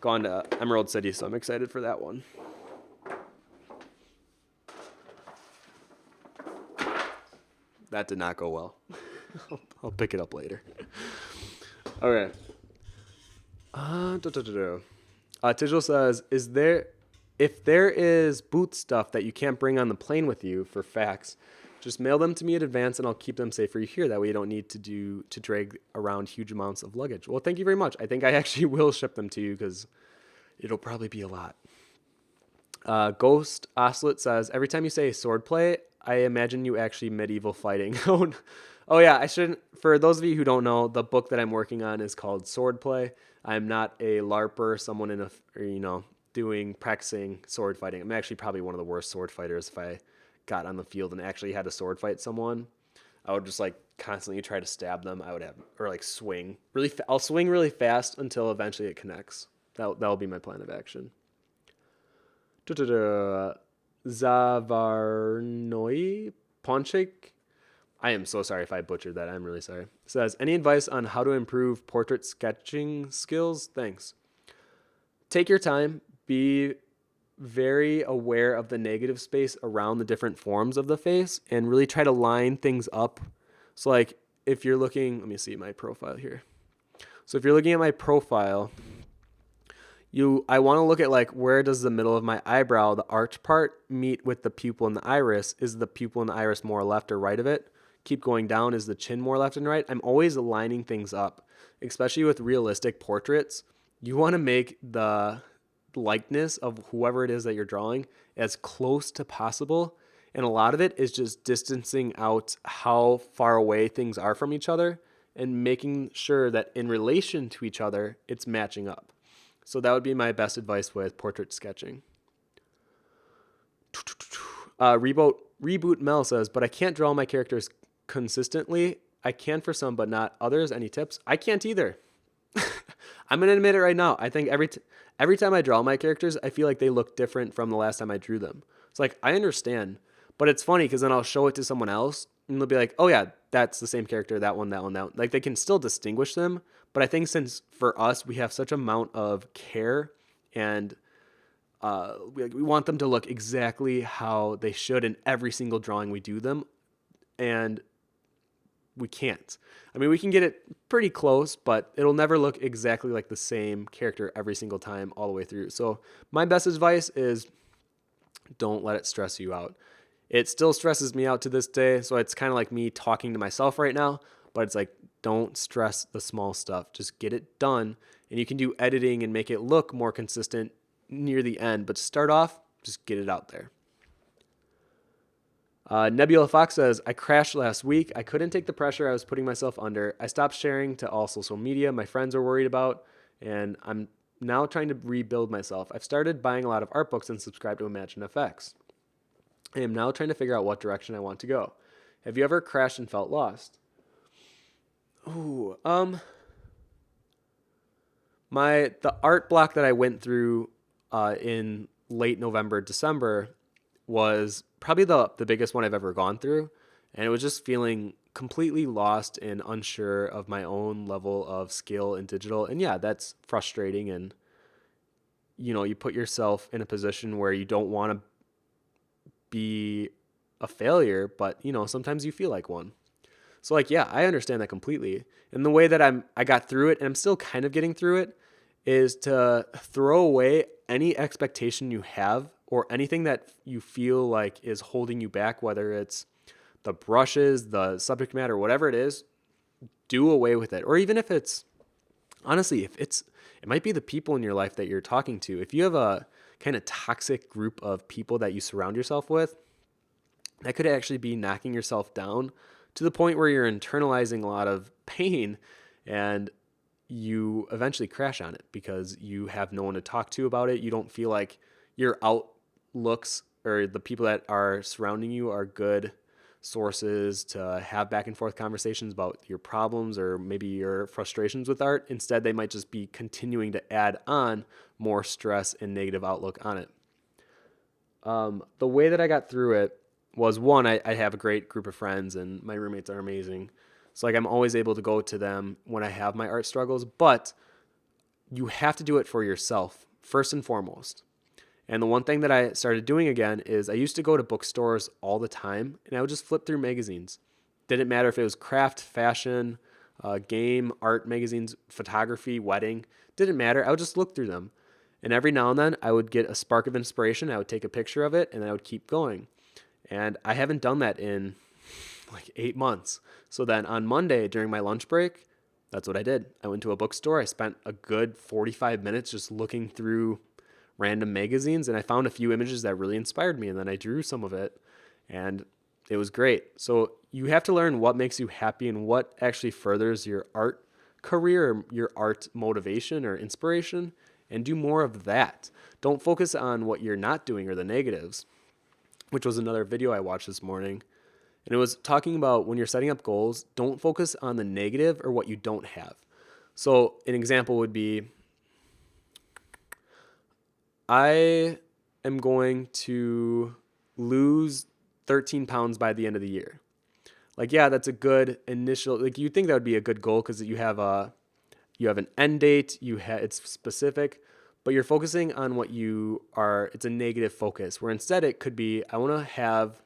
Speaker 1: gone to Emerald City, so I'm excited for that one. That did not go well. I'll pick it up later. Okay. Tijel says, if there is booth stuff that you can't bring on the plane with you for fax, just mail them to me in advance and I'll keep them safe for you here. That way you don't need to drag around huge amounts of luggage. Well, thank you very much. I think I actually will ship them to you because it'll probably be a lot. Ghost Oslet says, every time you say swordplay, I imagine you actually medieval fighting. Oh yeah, I shouldn't. For those of you who don't know, the book that I'm working on is called Swordplay. I'm not a LARPer, someone practicing sword fighting. I'm actually probably one of the worst sword fighters. If I got on the field and actually had to sword fight someone, I would just like constantly try to stab them. Swing really. I'll swing really fast until eventually it connects. That'll be my plan of action. Zavarnoi Ponchik. I am so sorry if I butchered that. I'm really sorry. It says, any advice on how to improve portrait sketching skills? Thanks. Take your time. Be very aware of the negative space around the different forms of the face and really try to line things up. So like if you're looking, let me see my profile here. So if you're looking at my profile, I want to look at like, where does the middle of my eyebrow, the arch part, meet with the pupil and the iris? Is the pupil and the iris more left or right of it? Keep going down. Is the chin more left and right? I'm always lining things up, especially with realistic portraits. You want to make the likeness of whoever it is that you're drawing as close to possible. And a lot of it is just distancing out how far away things are from each other and making sure that in relation to each other, it's matching up. So that would be my best advice with portrait sketching. Reboot Mel says, but I can't draw my characters consistently. I can for some, but not others. Any tips? I can't either. I'm going to admit it right now. I think every time I draw my characters, I feel like they look different from the last time I drew them. It's like, I understand, but it's funny because then I'll show it to someone else and they'll be like, oh yeah, that's the same character, that one, that one, that one. Like they can still distinguish them. But I think since for us, we have such amount of care and we want them to look exactly how they should in every single drawing we do them. And we can't. I mean, we can get it pretty close, but it'll never look exactly like the same character every single time all the way through. So my best advice is don't let it stress you out. It still stresses me out to this day. So it's kind of like me talking to myself right now, but it's like, don't stress the small stuff. Just get it done. And you can do editing and make it look more consistent near the end, but to start off, just get it out there. Nebula Fox says, I crashed last week. I couldn't take the pressure I was putting myself under. I stopped sharing to all social media my friends are worried about, and I'm now trying to rebuild myself. I've started buying a lot of art books and subscribed to ImagineFX. I am now trying to figure out what direction I want to go. Have you ever crashed and felt lost? Ooh, the art block that I went through in late November, December was probably the biggest one I've ever gone through. And it was just feeling completely lost and unsure of my own level of skill in digital. And yeah, that's frustrating. And, you put yourself in a position where you don't want to be a failure, but, sometimes you feel like one. So like, yeah, I understand that completely. And the way that I got through it, and I'm still kind of getting through it, is to throw away any expectation you have or anything that you feel like is holding you back, whether it's the brushes, the subject matter, whatever it is, do away with it. Or even if it's, honestly, it might be the people in your life that you're talking to. If you have a kind of toxic group of people that you surround yourself with, that could actually be knocking yourself down to the point where you're internalizing a lot of pain and you eventually crash on it because you have no one to talk to about it. You don't feel like your outlooks or the people that are surrounding you are good sources to have back and forth conversations about your problems or maybe your frustrations with art. Instead, they might just be continuing to add on more stress and negative outlook on it. The way that I got through it was, one, I have a great group of friends and my roommates are amazing. So like I'm always able to go to them when I have my art struggles, but you have to do it for yourself first and foremost. And the one thing that I started doing again is I used to go to bookstores all the time and I would just flip through magazines. Didn't matter if it was craft, fashion, game, art magazines, photography, wedding, didn't matter. I would just look through them. And every now and then I would get a spark of inspiration. I would take a picture of it and I would keep going. And I haven't done that in like 8 months. So then on Monday during my lunch break, that's what I did. I went to a bookstore. I spent a good 45 minutes just looking through random magazines and I found a few images that really inspired me and then I drew some of it and it was great. So you have to learn what makes you happy and what actually furthers your art career, or your art motivation or inspiration, and do more of that. Don't focus on what you're not doing or the negatives, which was another video I watched this morning. And it was talking about when you're setting up goals, don't focus on the negative or what you don't have. So an example would be, I am going to lose 13 pounds by the end of the year. Like, yeah, that's a good initial, like you think that would be a good goal because you have an end date, it's specific, but you're focusing on what it's a negative focus where instead it could be, I want to have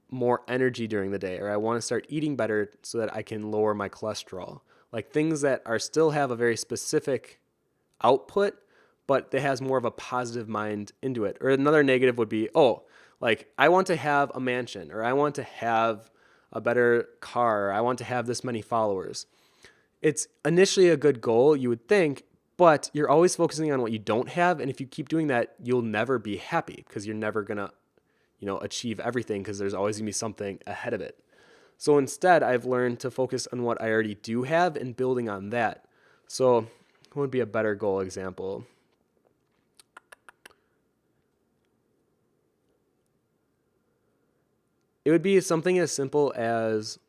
Speaker 1: more energy during the day, or I want to start eating better so that I can lower my cholesterol. Like things that still have a very specific output, but it has more of a positive mind into it. Or another negative would be, oh, like I want to have a mansion, or I want to have a better car, or I want to have this many followers. It's initially a good goal, you would think, but you're always focusing on what you don't have. And if you keep doing that, you'll never be happy because you're never going to, achieve everything because there's always going to be something ahead of it. So instead, I've learned to focus on what I already do have and building on that. So what would be a better goal example? It would be something as simple as,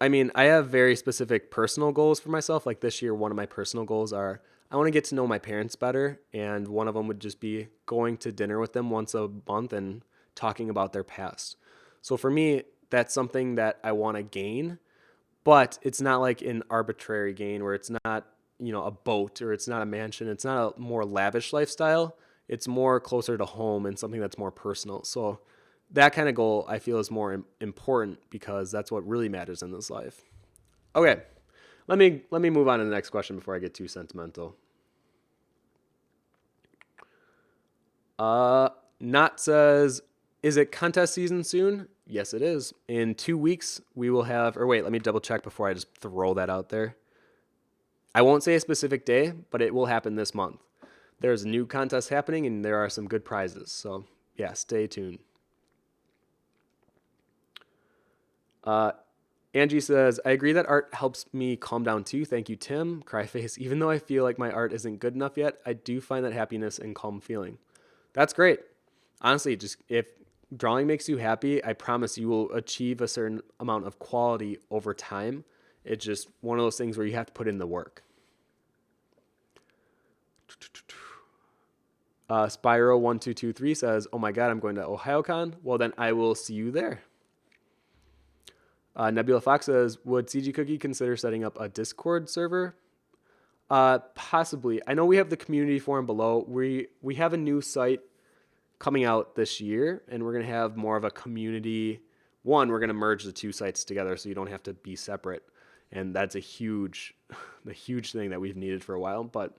Speaker 1: I have very specific personal goals for myself. Like this year, one of my personal goals are I want to get to know my parents better. And one of them would just be going to dinner with them once a month and talking about their past. So for me, that's something that I want to gain, but it's not like an arbitrary gain where it's not, a boat or it's not a mansion. It's not a more lavish lifestyle. It's more closer to home and something that's more personal. So that kind of goal I feel is more important because that's what really matters in this life. Okay, let me move on to the next question before I get too sentimental. Not says, is it contest season soon? Yes, it is. In 2 weeks, we will have, or wait, let me double check before I just throw that out there. I won't say a specific day, but it will happen this month. There's a new contest happening and there are some good prizes. So yeah, stay tuned. Angie says, I agree that art helps me calm down too. Thank you, Tim. Cryface. Even though I feel like my art isn't good enough yet, I do find that happiness and calm feeling. That's great. Honestly, just if drawing makes you happy, I promise you will achieve a certain amount of quality over time. It's just one of those things where you have to put in the work. Spyro1223 says, oh my God, I'm going to OhioCon. Well, then I will see you there. Nebula Fox says, would CG Cookie consider setting up a Discord server? Possibly. I know we have the community forum below. We have a new site coming out this year, and we're going to have more of a community. One, we're going to merge the two sites together so you don't have to be separate. And that's the huge thing that we've needed for a while. But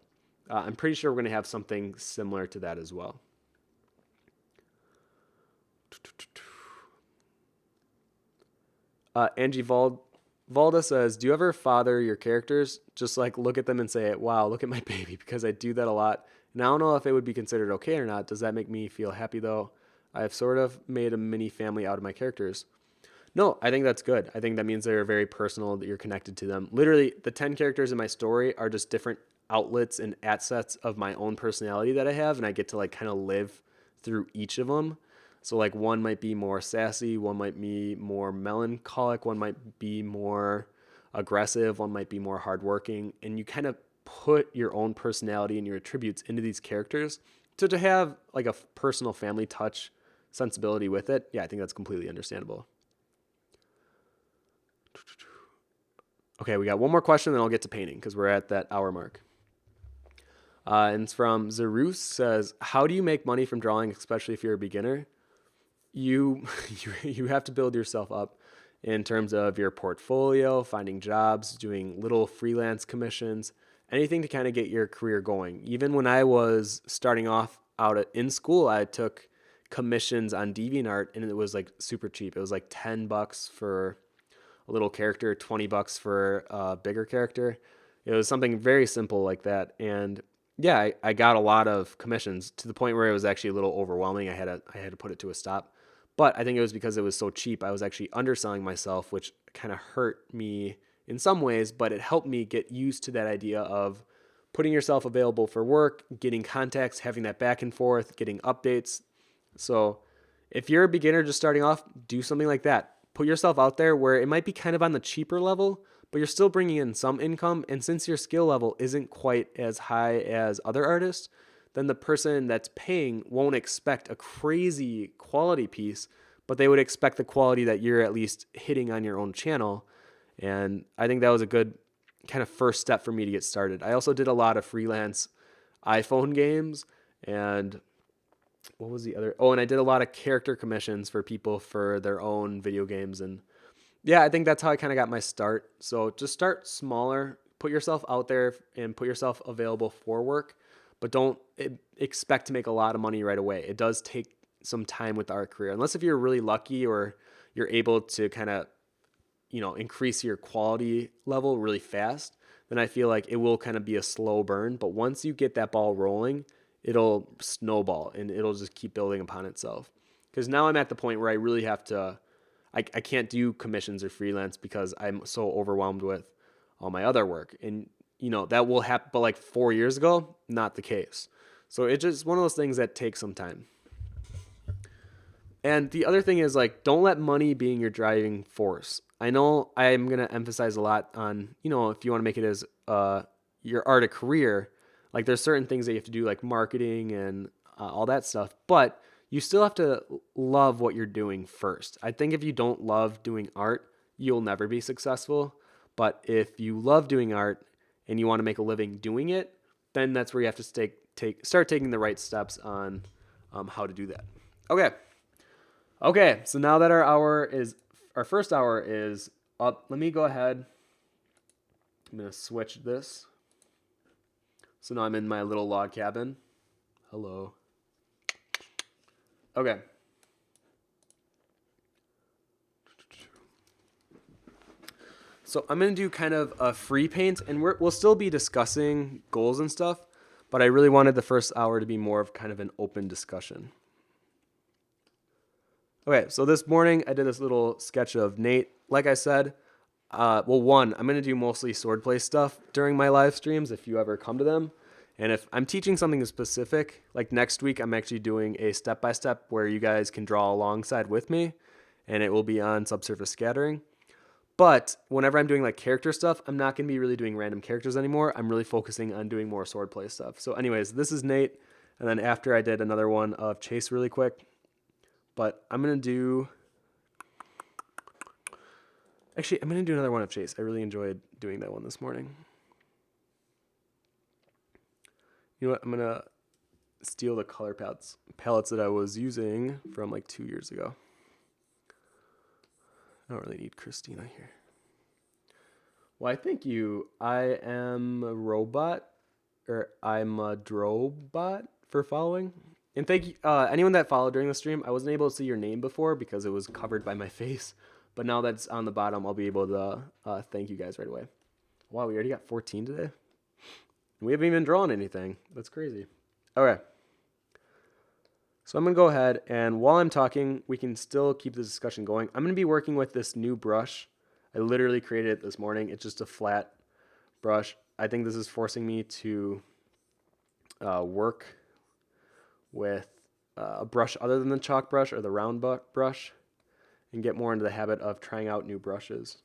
Speaker 1: I'm pretty sure we're going to have something similar to that as well. Angie Valda says, do you ever father your characters? Just like look at them and say, wow, look at my baby, because I do that a lot. And I don't know if it would be considered okay or not. Does that make me feel happy though? I've sort of made a mini family out of my characters. No, I think that's good. I think that means they're very personal, that you're connected to them. Literally, the 10 characters in my story are just different outlets and assets of my own personality that I have, and I get to like kind of live through each of them. So like one might be more sassy, one might be more melancholic, one might be more aggressive, one might be more hardworking, and you kind of put your own personality and your attributes into these characters. So to have like a personal family touch sensibility with it, yeah, I think that's completely understandable. Okay, we got one more question, then I'll get to painting because we're at that hour mark. And it's from Zerus, says, how do you make money from drawing, especially if you're a beginner? You have to build yourself up in terms of your portfolio, finding jobs, doing little freelance commissions, anything to kind of get your career going. Even when I was starting off out in school, I took commissions on DeviantArt and it was like super cheap. It was like $10 for a little character, $20 for a bigger character. It was something very simple like that. And yeah, I got a lot of commissions to the point where it was actually a little overwhelming. I had to put it to a stop. But I think it was because it was so cheap. I was actually underselling myself, which kind of hurt me in some ways, but it helped me get used to that idea of putting yourself available for work, getting contacts, having that back and forth, getting updates. So if you're a beginner just starting off, do something like that. Put yourself out there where it might be kind of on the cheaper level, but you're still bringing in some income. And since your skill level isn't quite as high as other artists, then the person that's paying won't expect a crazy quality piece, but they would expect the quality that you're at least hitting on your own channel. And I think that was a good kind of first step for me to get started. I also did a lot of freelance iPhone games, and what was the other? Oh, and I did a lot of character commissions for people for their own video games. And yeah, I think that's how I kind of got my start. So just start smaller, put yourself out there and put yourself available for work. but don't expect to make a lot of money right away. It does take some time with the art career, unless if you're really lucky or you're able to kind of, increase your quality level really fast, then I feel like it will kind of be a slow burn. But once you get that ball rolling, it'll snowball and it'll just keep building upon itself. Because now I'm at the point where I really have to, I can't do commissions or freelance because I'm so overwhelmed with all my other work. And, that will happen. But like 4 years ago, not the case. So it's just one of those things that takes some time. And the other thing is like, don't let money being your driving force. I know I'm going to emphasize a lot on, if you want to make it as your art a career, like there's certain things that you have to do like marketing and all that stuff, but you still have to love what you're doing first. I think if you don't love doing art, you'll never be successful. But if you love doing art and you want to make a living doing it, then that's where you have to start taking the right steps on how to do that. Okay, so now that our first hour is up, let me go ahead. I'm going to switch this. So now I'm in my little log cabin. Hello. Okay. So I'm going to do kind of a free paint, and we'll still be discussing goals and stuff, but I really wanted the first hour to be more of kind of an open discussion. Okay, so this morning I did this little sketch of Nate. Like I said, I'm going to do mostly swordplay stuff during my live streams if you ever come to them. And if I'm teaching something specific, like next week, I'm actually doing a step-by-step where you guys can draw alongside with me, and it will be on subsurface scattering. But whenever I'm doing like character stuff, I'm not going to be really doing random characters anymore. I'm really focusing on doing more swordplay stuff. So anyways, this is Nate. And then after I did another one of Chase really quick. But I'm going to do another one of Chase. I really enjoyed doing that one this morning. You know what? I'm going to steal the color palettes that I was using from like 2 years ago. I don't really need Christina here. Why, thank you. I am a robot, or I'm a drobot for following. And thank you, anyone that followed during the stream. I wasn't able to see your name before because it was covered by my face. But now that's on the bottom, I'll be able to thank you guys right away. Wow, we already got 14 today. And we haven't even drawn anything. That's crazy. Okay. So I'm going to go ahead, and while I'm talking, we can still keep the discussion going. I'm going to be working with this new brush. I literally created it this morning. It's just a flat brush. I think this is forcing me to work with a brush other than the chalk brush or the round brush and get more into the habit of trying out new brushes.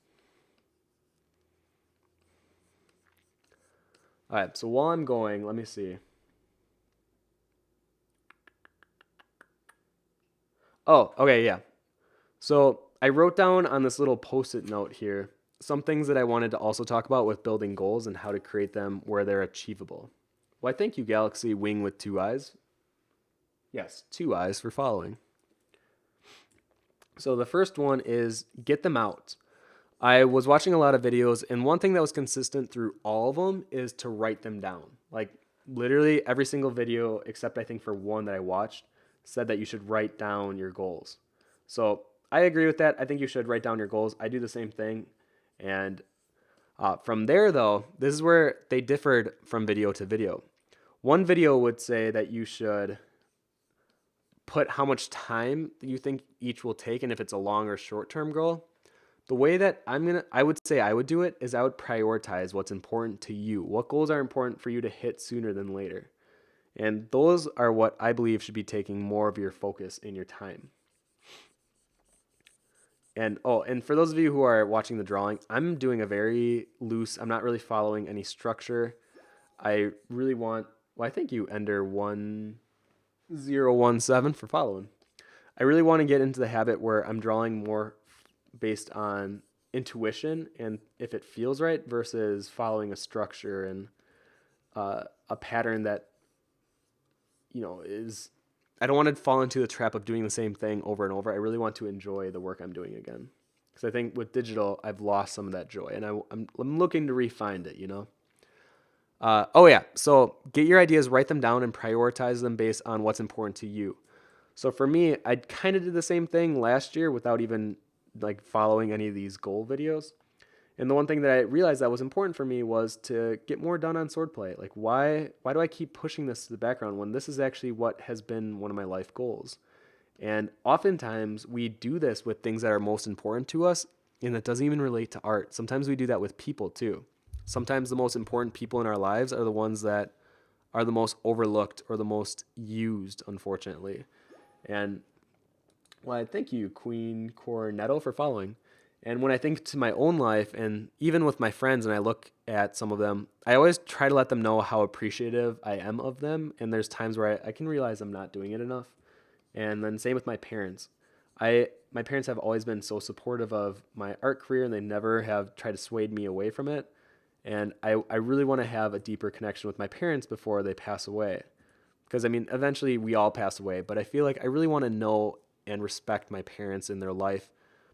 Speaker 1: All right, so while I'm going, let me see. Oh, okay, yeah. So I wrote down on this little post-it note here some things that I wanted to also talk about with building goals and how to create them where they're achievable. Well, thank you, Galaxy Wing with 2 eyes. Yes, 2 eyes for following. So the first one is get them out. I was watching a lot of videos, and one thing that was consistent through all of them is to write them down. Like literally every single video, except I think for one that I watched, said that you should write down your goals. So I agree with that. I think you should write down your goals. I do the same thing. And from there, though, this is where they differed from video to video. One video would say that you should put how much time you think each will take and if it's a long or short-term goal. The way that I would say I would do it is I would prioritize what's important to you. What goals are important for you to hit sooner than later? And those are what I believe should be taking more of your focus in your time. And for those of you who are watching the drawing, I'm doing a very loose, I'm not really following any structure. I really want, well, I thank you, Ender1017 for following. I really want to get into the habit where I'm drawing more based on intuition and if it feels right versus following a structure and a pattern that, I don't want to fall into the trap of doing the same thing over and over. I really want to enjoy the work I'm doing again. Because I think with digital, I've lost some of that joy, and I'm looking to re-find it, Oh yeah. So get your ideas, write them down, and prioritize them based on what's important to you. So for me, I kind of did the same thing last year without even like following any of these goal videos. And the one thing that I realized that was important for me was to get more done on swordplay. Like why do I keep pushing this to the background when this is actually what has been one of my life goals? And oftentimes we do this with things that are most important to us, and that doesn't even relate to art. Sometimes we do that with people too. Sometimes the most important people in our lives are the ones that are the most overlooked or the most used, unfortunately. And well, thank you, Queen Cornetto, for following. And when I think to my own life, and even with my friends, and I look at some of them, I always try to let them know how appreciative I am of them. And there's times where I can realize I'm not doing it enough. And then same with my parents. My parents have always been so supportive of my art career, and they never have tried to sway me away from it. And I really want to have a deeper connection with my parents before they pass away. Because I mean, eventually we all pass away, but I feel like I really want to know and respect my parents in their life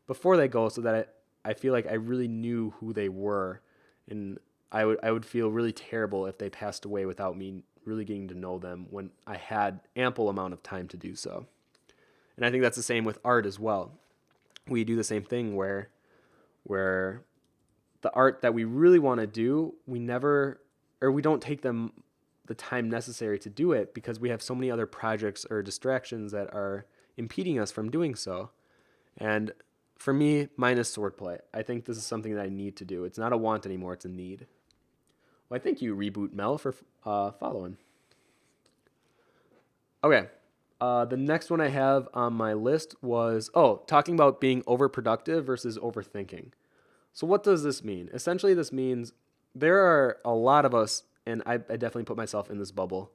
Speaker 1: before they go, so that I feel like I really knew who they were, and I would feel really terrible if they passed away without me really getting to know them when I had ample amount of time to do so. And I think that's the same with art as well. We do the same thing where the art that we really want to do, we never, or we don't take them the time necessary to do it because we have so many other projects or distractions that are impeding us from doing so. And for me, mine is swordplay. I think this is something that I need to do. It's not a want anymore, it's a need. Well, I thank you, Reboot Mel, for following. Okay. The next one I have on my list was, talking about being overproductive versus overthinking. So, what does this mean? Essentially, this means there are a lot of us, and I definitely put myself in this bubble,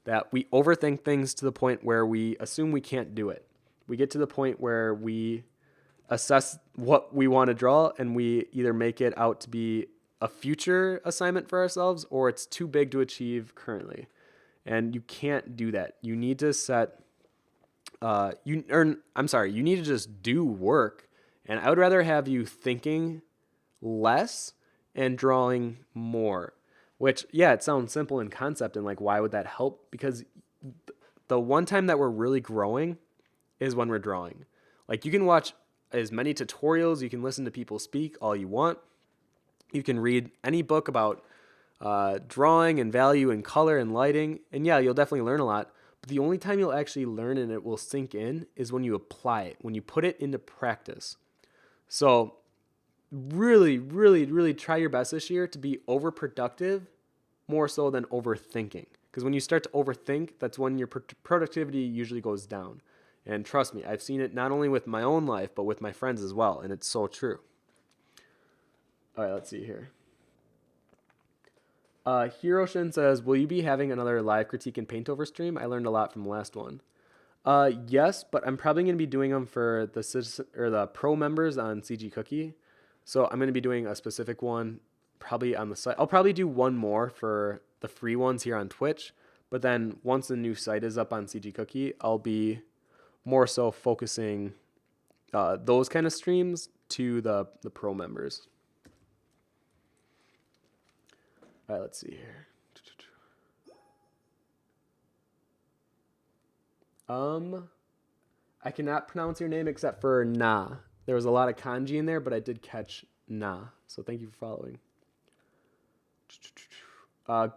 Speaker 1: that we overthink things to the point where we assume we can't do it. We get to the point where we assess what we want to draw, and we either make it out to be a future assignment for ourselves or it's too big to achieve currently. And you can't do that. You need to set you need to just do work. And I would rather have you thinking less and drawing more. Which, yeah, it sounds simple in concept, and like, why would that help? Because the one time that we're really growing is when we're drawing. Like, you can watch as many tutorials, you can listen to people speak all you want, you can read any book about drawing and value and color and lighting, and yeah, you'll definitely learn a lot. But the only time you'll actually learn and it will sink in is when you apply it, when you put it into practice. So really, really, really try your best this year to be overproductive more so than overthinking. Because when you start to overthink, that's when your productivity usually goes down. And trust me, I've seen it not only with my own life, but with my friends as well. And it's so true. All right, let's see here. Hiroshin says, will you be having another live critique and paint over stream? I learned a lot from the last one. Yes, but I'm probably going to be doing them for the citizen or the pro members on CG Cookie. So I'm going to be doing a specific one probably on the site. I'll probably do one more for the free ones here on Twitch. But then once the new site is up on CG Cookie, I'll be more so focusing those kind of streams to the pro members. All right, let's see here. I cannot pronounce your name except for Na. There was a lot of kanji in there, but I did catch Na. So thank you for following.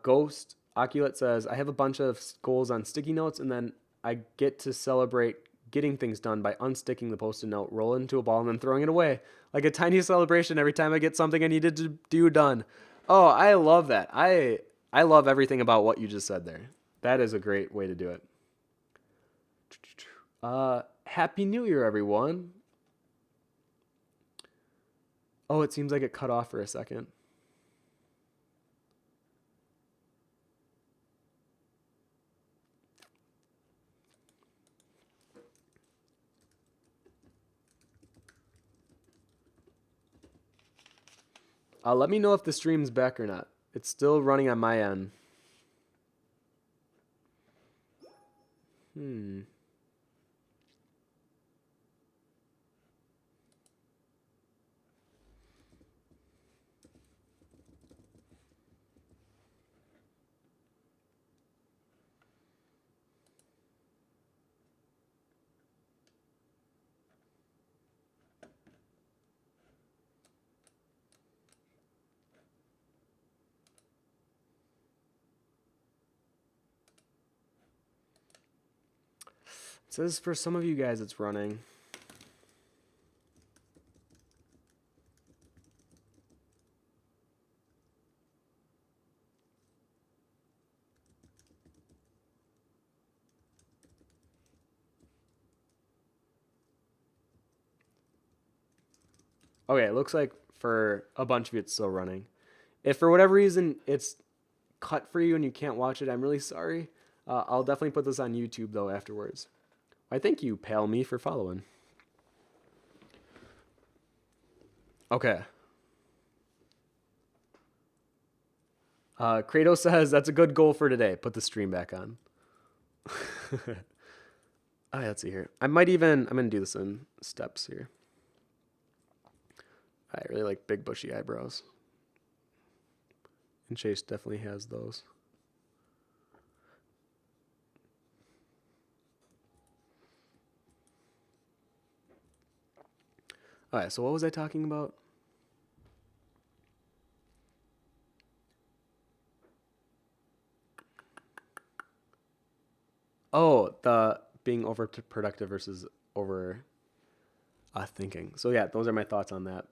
Speaker 1: Ghost Oculet says, I have a bunch of goals on sticky notes, and then I get to celebrate getting things done by unsticking the post-it note, roll it into a ball, and then throwing it away. Like a tiny celebration every time I get something I needed to do done. Oh, I love that. I love everything about what you just said there. That is a great way to do it. Happy New Year, everyone. Oh, it seems like it cut off for a second. Let me know if the stream's back or not. It's still running on my end. says for some of you guys it's running. Okay, it looks like for a bunch of you it's still running. If for whatever reason it's cut for you and you can't watch it, I'm really sorry. I'll definitely put this on YouTube though afterwards. I thank you, Pale Me, for following. Okay. Kratos says that's a good goal for today. Put the stream back on. All right, let's see here. I'm gonna do this in steps here. I really like big bushy eyebrows. And Chase definitely has those. All right, so what was I talking about? Oh, the being overproductive versus over thinking. So yeah, those are my thoughts on that.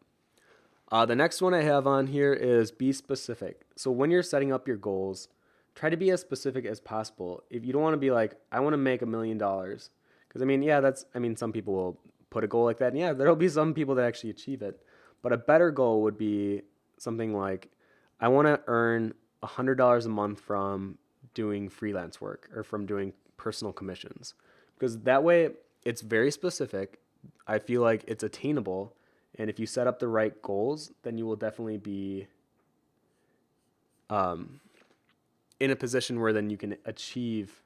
Speaker 1: The next one I have on here is be specific. So when you're setting up your goals, try to be as specific as possible. If you don't want to be like, I want to make $1,000,000, because I mean, yeah, some people will put a goal like that, and yeah, there'll be some people that actually achieve it. But a better goal would be something like, I want to earn $100 a month from doing freelance work or from doing personal commissions, because that way it's very specific. I feel like it's attainable. And if you set up the right goals, then you will definitely be in a position where then you can achieve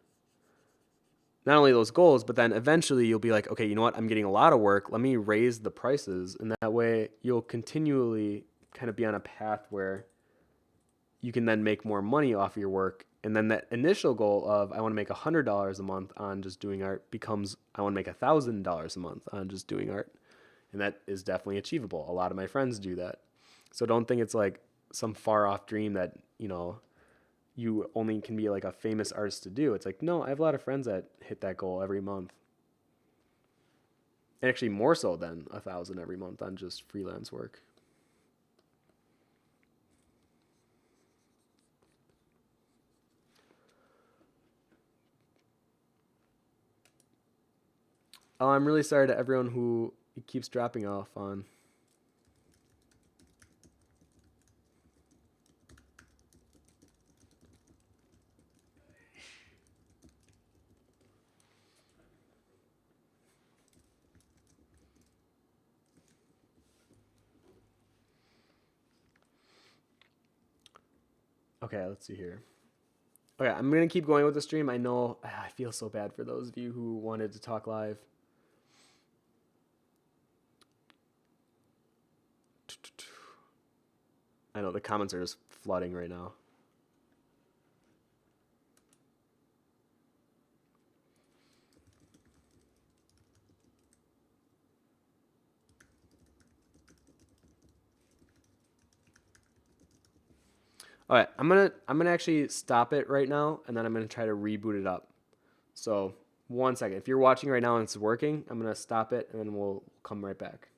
Speaker 1: not only those goals, but then eventually you'll be like, okay, you know what? I'm getting a lot of work. Let me raise the prices. And that way you'll continually kind of be on a path where you can then make more money off of your work. And then that initial goal of I want to make $100 a month on just doing art becomes I want to make $1,000 a month on just doing art. And that is definitely achievable. A lot of my friends do that. So don't think it's like some far off dream that, you only can be like a famous artist to do. It's like, no, I have a lot of friends that hit that goal every month. And actually more so than 1,000 every month on just freelance work. Oh, I'm really sorry to everyone who keeps dropping off on. Okay, let's see here. Okay, I'm going to keep going with the stream. I know I feel so bad for those of you who wanted to talk live. I know the comments are just flooding right now. All right, I'm gonna actually stop it right now, and then I'm gonna try to reboot it up. So 1 second. If you're watching right now and it's working, I'm gonna stop it, and then we'll come right back.